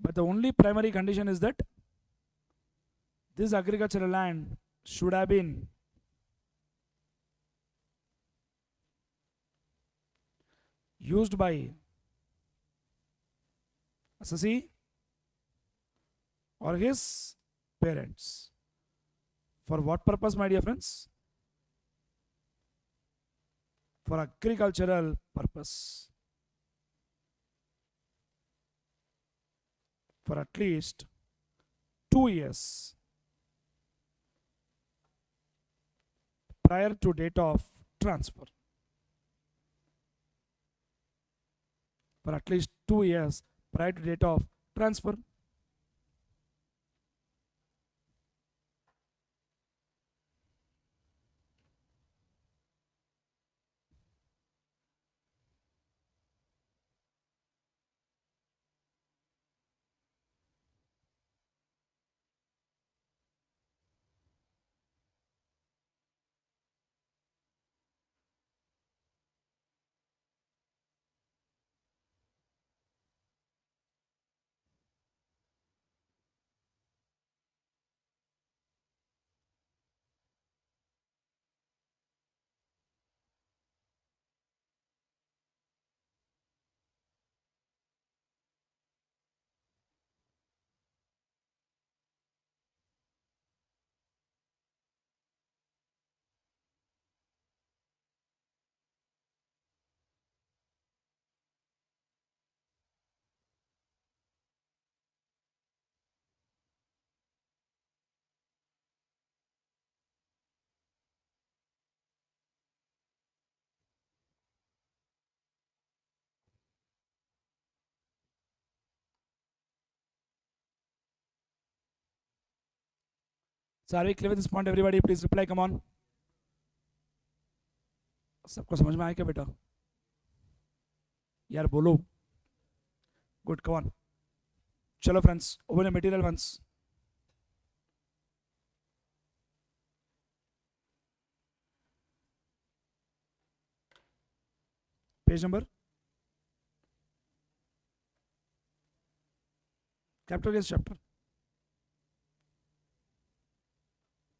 But the only primary condition is that this agricultural land should have been used by assessee or his parents. For what purpose, my dear friends? For agricultural purpose. For at least 2 years prior to date of transfer. For at least 2 years prior to date of transfer. So are we clear with this point? Everybody, please reply. Come on. सबको समझ में आया क्या बेटा? यार बोलो. Good. Come on. Chalo friends. Open the material once. Page number. Capital gains chapter.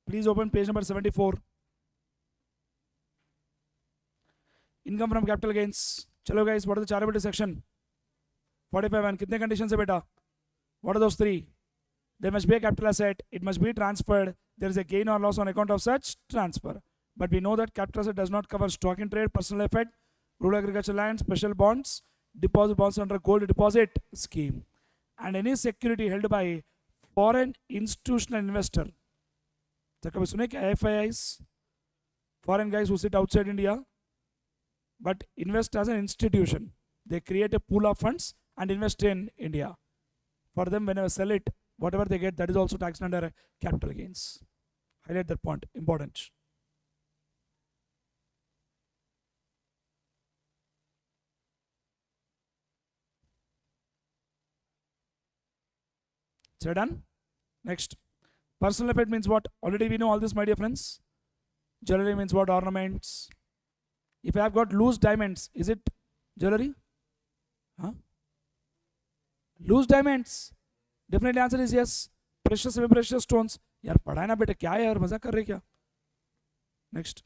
Please open page number 74. Income from capital gains. Chalo guys, what is the chargeability section? 45 and kitne conditions hai beta? What are those three? There must be a capital asset. It must be transferred. There is a gain or loss on account of such transfer. But we know that capital asset does not cover stock in trade, personal effect, rural agricultural land, special bonds, deposit bonds under gold deposit scheme, and any security held by foreign institutional investor. तो कभी सुने क्या FIIs? Foreign guys who sit outside India but invest as an institution. They create a pool of funds and invest in India. For them, whenever sell it, whatever they get, that is also taxed under capital gains. Highlight that point. Important. So done. Next. Personal effect means what? Already we know all this, my dear friends. Jewelry means what? Ornaments. If I have got loose diamonds, is it jewelry? Huh? Loose diamonds. Definitely answer is yes. Precious, semi-precious stones. यार पढ़ा है ना बेटे, क्या है यार, मजाक कर रहे क्या? Next.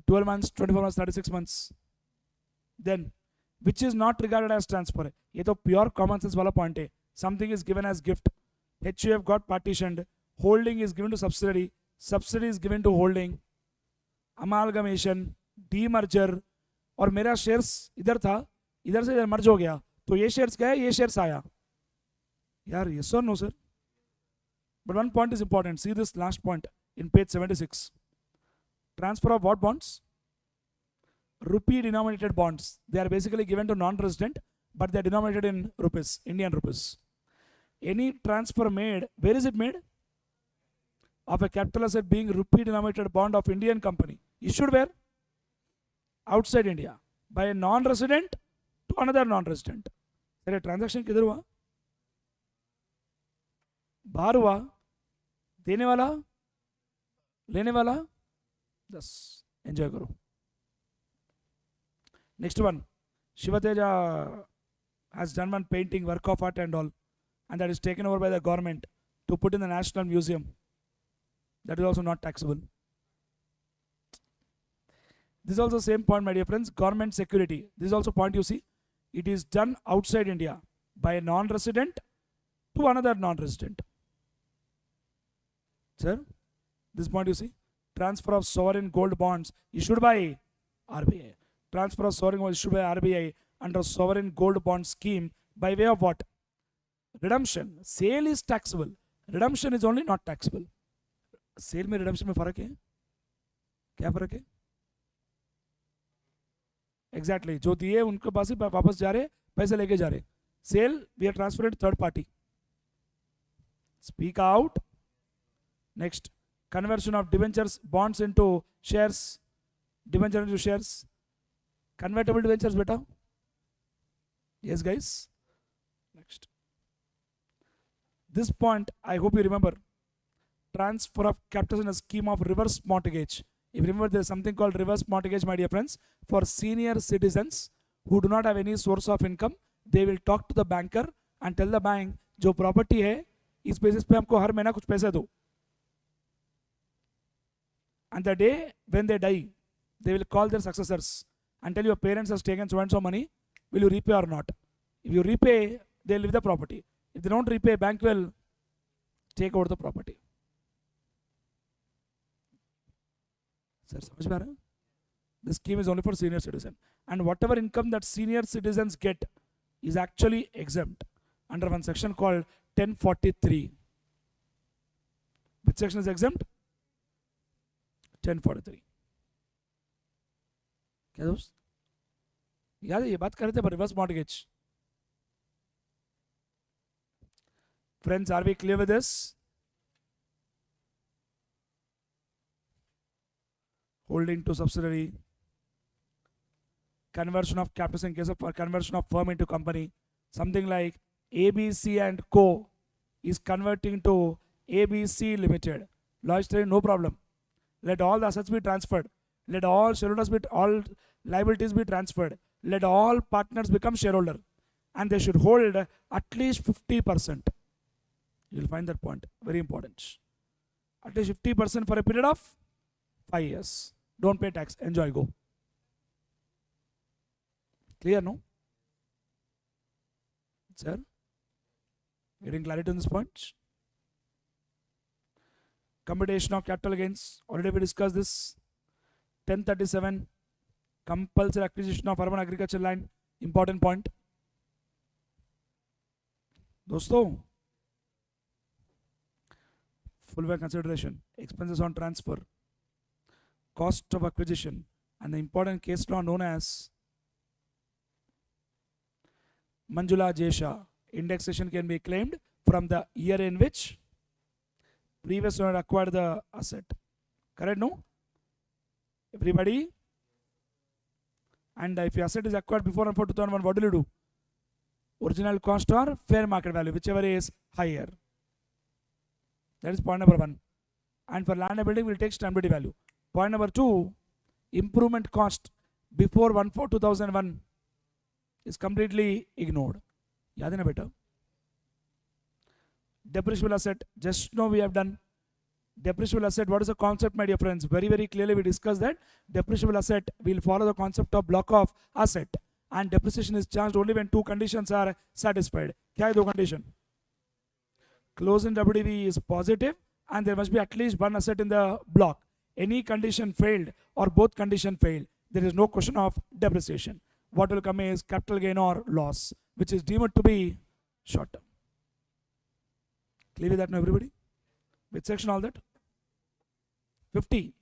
12 months, 24 months, 36 months. Then, which is not regarded as transfer. ये तो pure common sense वाला point है. Something is given as gift. HUF got partitioned. Holding is given to subsidiary. Subsidiary is given to holding. Amalgamation, demerger, और मेरा shares इधर था, इधर से इधर मर्ज हो गया, तो ये शेयर्स गए, ये शेयर्स आया. यार yes or no sir? But one point is important. See this last point in page 76. Transfer of what bonds? Rupee denominated bonds. They are basically given to non-resident, but they are denominated in rupees, Indian rupees. Any transfer made, where is it made? Of a capital asset being rupee denominated bond of Indian company. Issued where? Outside India. By a non-resident to another non-resident. Sir transaction किधर हुआ? बाहर हुआ. देने वाला, लेने वाला, बस enjoy करो. Next one. Shiva Teja has done one painting, work of art and all, and that is taken over by the government to put in the National Museum. That is also not taxable. This is also same point, my dear friends. Government security. This is also point you see. It is done outside India by a non-resident to another non-resident. Sir, this point you see. Transfer of sovereign gold bonds issued by RBI. Transfer of sovereign bonds issued by RBI under sovereign gold bond scheme by way of what? Redemption. Sale is taxable. Redemption is only not taxable. Sale में redemption में फर्क है? क्या फर्क है? Exactly जो दिए उनके पास ही वापस जा रहे, पैसे लेके जा रहे. Sale we are transferred third party. Speak out. Next, conversion of debentures bonds into shares. Debenture into shares. Convertible debentures beta. Yes guys. Next, this point I hope you remember. Transfer of capital in a scheme of reverse mortgage. If you remember, there is something called reverse mortgage, my dear friends. For senior citizens who do not have any source of income, they will talk to the banker and tell the bank, जो property है इस basis पे हमको हर महीना कुछ पैसे दो. And the day when they die, they will call their successors and tell your parents has taken so and so money, will you repay or not? If you repay, they will leave the property. If they don't repay, bank will take over the property. Sir, समझ में आ रहा है? This scheme is only for senior citizen, and whatever income that senior citizens get is actually exempt under one section called 1043. Which section is exempt? 1043. क्या दोस्त याद है? ये बात कर रहे थे reverse mortgage. Friends, are we clear with this? Holding to subsidiary, conversion of capital in case of conversion of firm into company. Something like ABC and Co is converting to ABC Limited. Lawyer saying no problem. Let all the assets be transferred. Let all shareholders be, all liabilities be transferred. Let all partners become shareholder, and they should hold at least 50%. You will find that point very important. At least 50% for a period of 5 years. Don't pay tax. Enjoy. Go. Clear, no? Sir? Getting clarity on this point? Computation of capital gains. Already we discussed this. 1037. Compulsory acquisition of urban agriculture land. Important point. दोस्तों, full way consideration, expenses on transfer, cost of acquisition, and the important case law known as Manjula Jesha. Indexation can be claimed from the year in which previous owner acquired the asset. Correct? No? Everybody? And if the asset is acquired before and for 2001, what will you do? Original cost or fair market value, whichever is higher. That is point number 1. And for land and building, we'll take stamp duty value. Point number 2, improvement cost before 1/4/2001 is completely ignored. Yaad hai na beta? Depreciable asset, just now we have done. Depreciable asset, what is the concept, my dear friends? Very, very clearly we discussed that depreciable asset will follow the concept of block of asset, and depreciation is charged only when 2 conditions are satisfied. Kya hai 2 condition? Close in WDV is positive, and there must be at least 1 asset in the block. Any condition failed or both condition failed, there is no question of depreciation. What will come is capital gain or loss, which is deemed to be short term. Clear with that now, everybody? Which section all that? 50.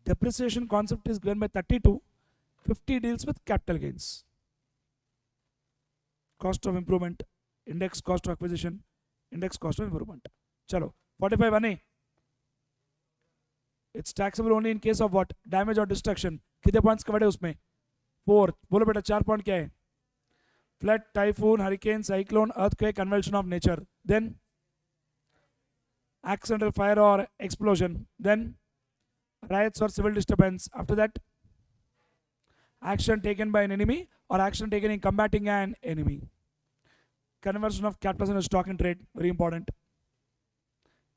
Depreciation concept is given by 32. 50 deals with capital gains. Cost of improvement, index cost of acquisition, index cost of improvement. Chalo. 45(1)(a). It's taxable only in case of what? Damage or destruction. कितने points covered है उसमें? 4. बोलो बेटा 4 point क्या है? Flood, typhoon, hurricane, cyclone, earthquake, convulsion of nature. Then accidental fire or explosion. Then riots or civil disturbance. After that, action taken by an enemy or action taken in combating an enemy. Conversion of capital in a stock and trade, very important.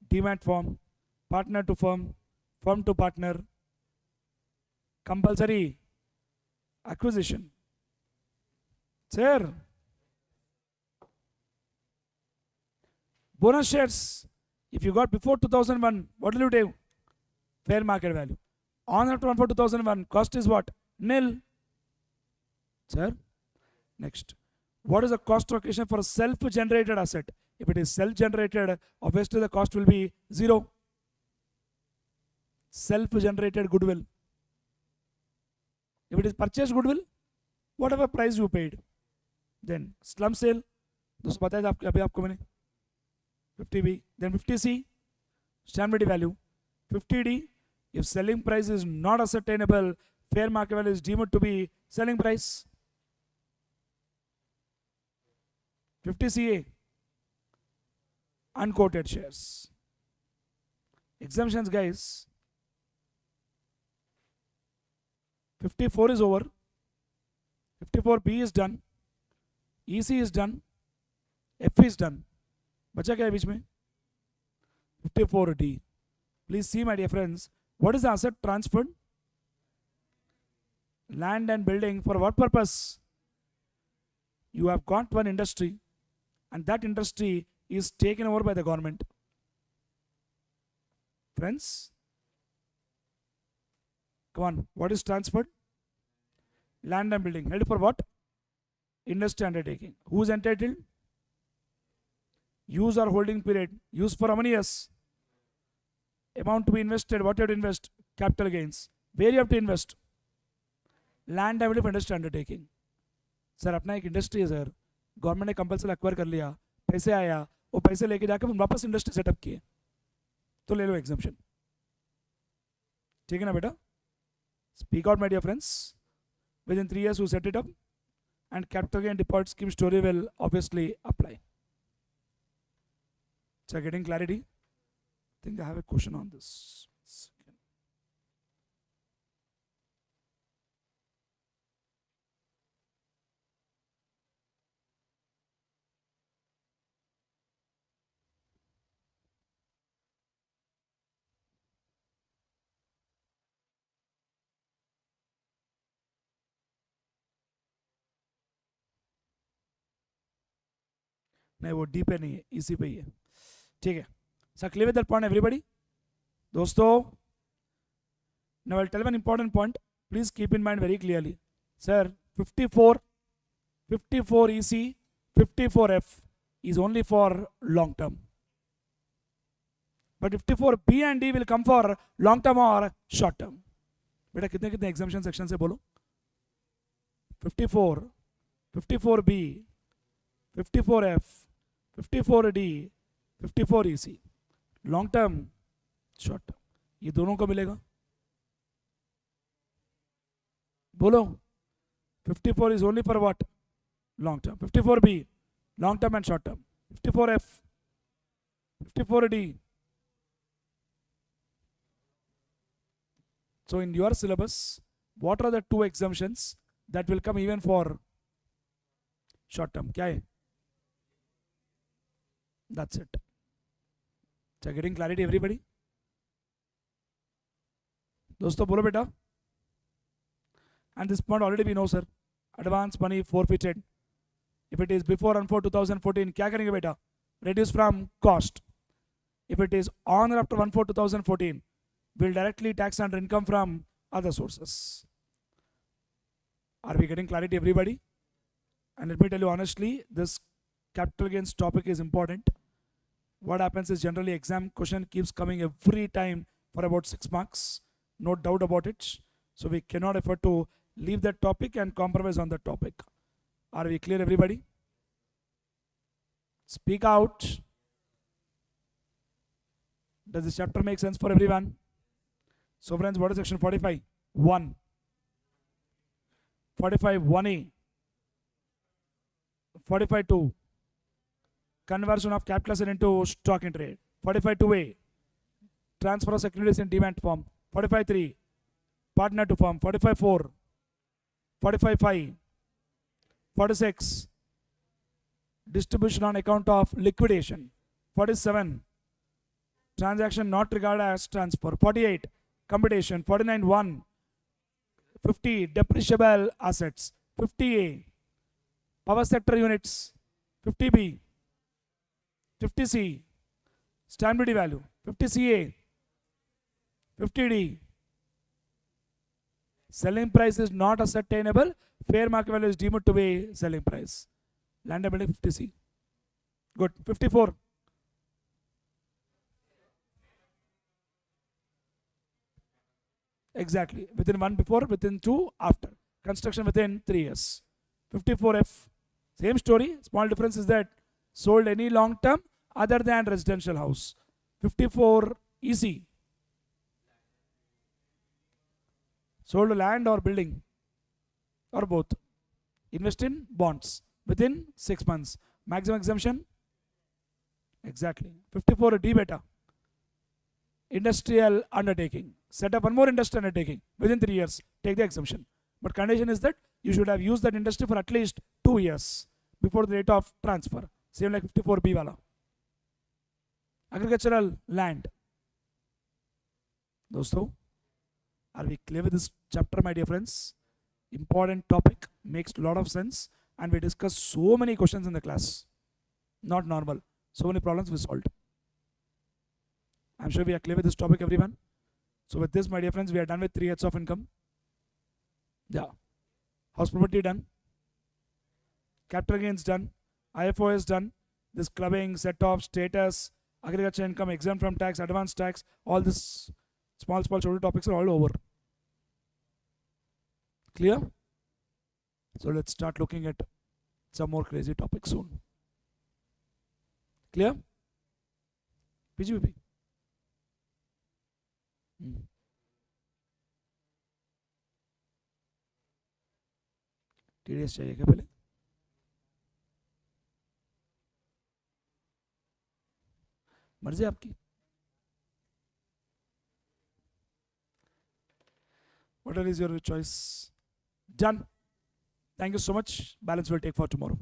Demat form, partner to firm, firm to partner, Compulsory acquisition. Sir, bonus shares. If you got before 2001, what will you do? Fair market value. On after 1 for 2001, cost is what? Nil. Sir, next. What is the cost allocation for a self-generated asset? If it is self-generated, obviously the cost will be 0. Self-generated goodwill. If it is purchased goodwill, whatever price you paid. Then slum sale, दोस्तों बताया था अभी आपको मैंने 50B, then 50C, stamp duty value, 50D, if selling price is not ascertainable, fair market value is deemed to be selling price. 50CA, unquoted shares. Exemptions, guys. 54 is over. 54B is done. EC is done. F is done. बचा क्या है बीच में? 54D. Please see, my dear friends, what is the asset transferred? Land and building. For what purpose? You have got one industry, and that industry is taken over by the government. Friends, come on, what is transferred? Land and building. Held for what? Industry undertaking. Who is entitled? Use or holding period. Use for how many years? Amount to be invested. What you have to invest? Capital gains. Where you have to invest? Land and building for industry undertaking. Sir अपना एक industry है sir, government ने compulsory acquire कर लिया, पैसे आया, वो पैसे लेके जाकर वापस इंडस्ट्री सेटअप किए, तो ले लो एग्जम्पशन. ठीक है ना बेटा? Speak out my dear friends. Within 3 years you set it up, and capital gain deposit scheme story will obviously apply. So getting clarity? I think I have a question on this. नहीं वो D पे नहीं है, इसी पे ही है. ठीक है sir, clear with that point everybody? दोस्तों, now I'll tell one important point. Please keep in mind very clearly. Sir, 54 EC, 54F is only for long term. But 54B and D will come for long term or short term. बेटा कितने कितने exemption section से बोलो? 54, 54B, 54F, 54D, 54EC. Long term, short term, ये दोनों को मिलेगा. बोलो. 54 is only for what? Long term. 54B, long term and short term. 54F, 54D. So in your syllabus, what are the 2 exemptions that will come even for short term? क्या है? That's it. So getting clarity everybody? दोस्तों बोलो बेटा. And this point already we know sir. Advance money forfeited. If it is before and for 2014, क्या करेंगे बेटा? Reduce from cost. If it is on or after 1/4/2014, will directly tax under income from other sources. Are we getting clarity everybody? And let me tell you honestly, this capital gains topic is important. What happens is generally exam question keeps coming every time for about 6 marks. No doubt about it. So we cannot afford to leave that topic and compromise on that topic. Are we clear everybody? Speak out. Does this chapter make sense for everyone? So friends, what is section 45? 1. 45 1A. 45 2. Conversion of capital asset into stock in trade. 45 2A. Transfer of securities in demat form. 45 3. Partner to firm. 45 4. 45 5. 46. Distribution on account of liquidation. 47. Transaction not regarded as transfer. 48. Competition. 49 1. 50 depreciable assets, 50A power sector units, 50B, 50C stamp duty value, 50CA, 50D selling price is not ascertainable, fair market value is deemed to be selling price. Land and building 50C. Good. 54. Exactly. Within 1 before, within 2 after. Construction within 3 years. 54F. Same story. Small difference is that sold any long term other than residential house. 54EC. Sold land or building or both. Invest in bonds within 6 months. Maximum exemption. Exactly. 54D beta. Industrial undertaking. Set up one more industrial undertaking within 3 years. Take the exemption. But condition is that you should have used that industry for at least 2 years before the date of transfer. Same like 54B wala. Agricultural land. Dosto, are we clear with this chapter, my dear friends? Important topic, makes a lot of sense, and we discussed so many questions in the class. Not normal. So many problems we solved. I'm sure we are clear with this topic, everyone. So with this, my dear friends, we are done with 3 heads of income. Yeah. House property done. Capital gains done. IFO is done. This clubbing, set off, status, agriculture income, exempt from tax, advanced tax, all this small short topics are all over. Clear? So let's start looking at some more crazy topics soon. Clear? PGBP. TDS चाहिए क्या पहले? मर्जी आपकी. Whatever is your choice. Done. Thank you so much. Balance will take for tomorrow.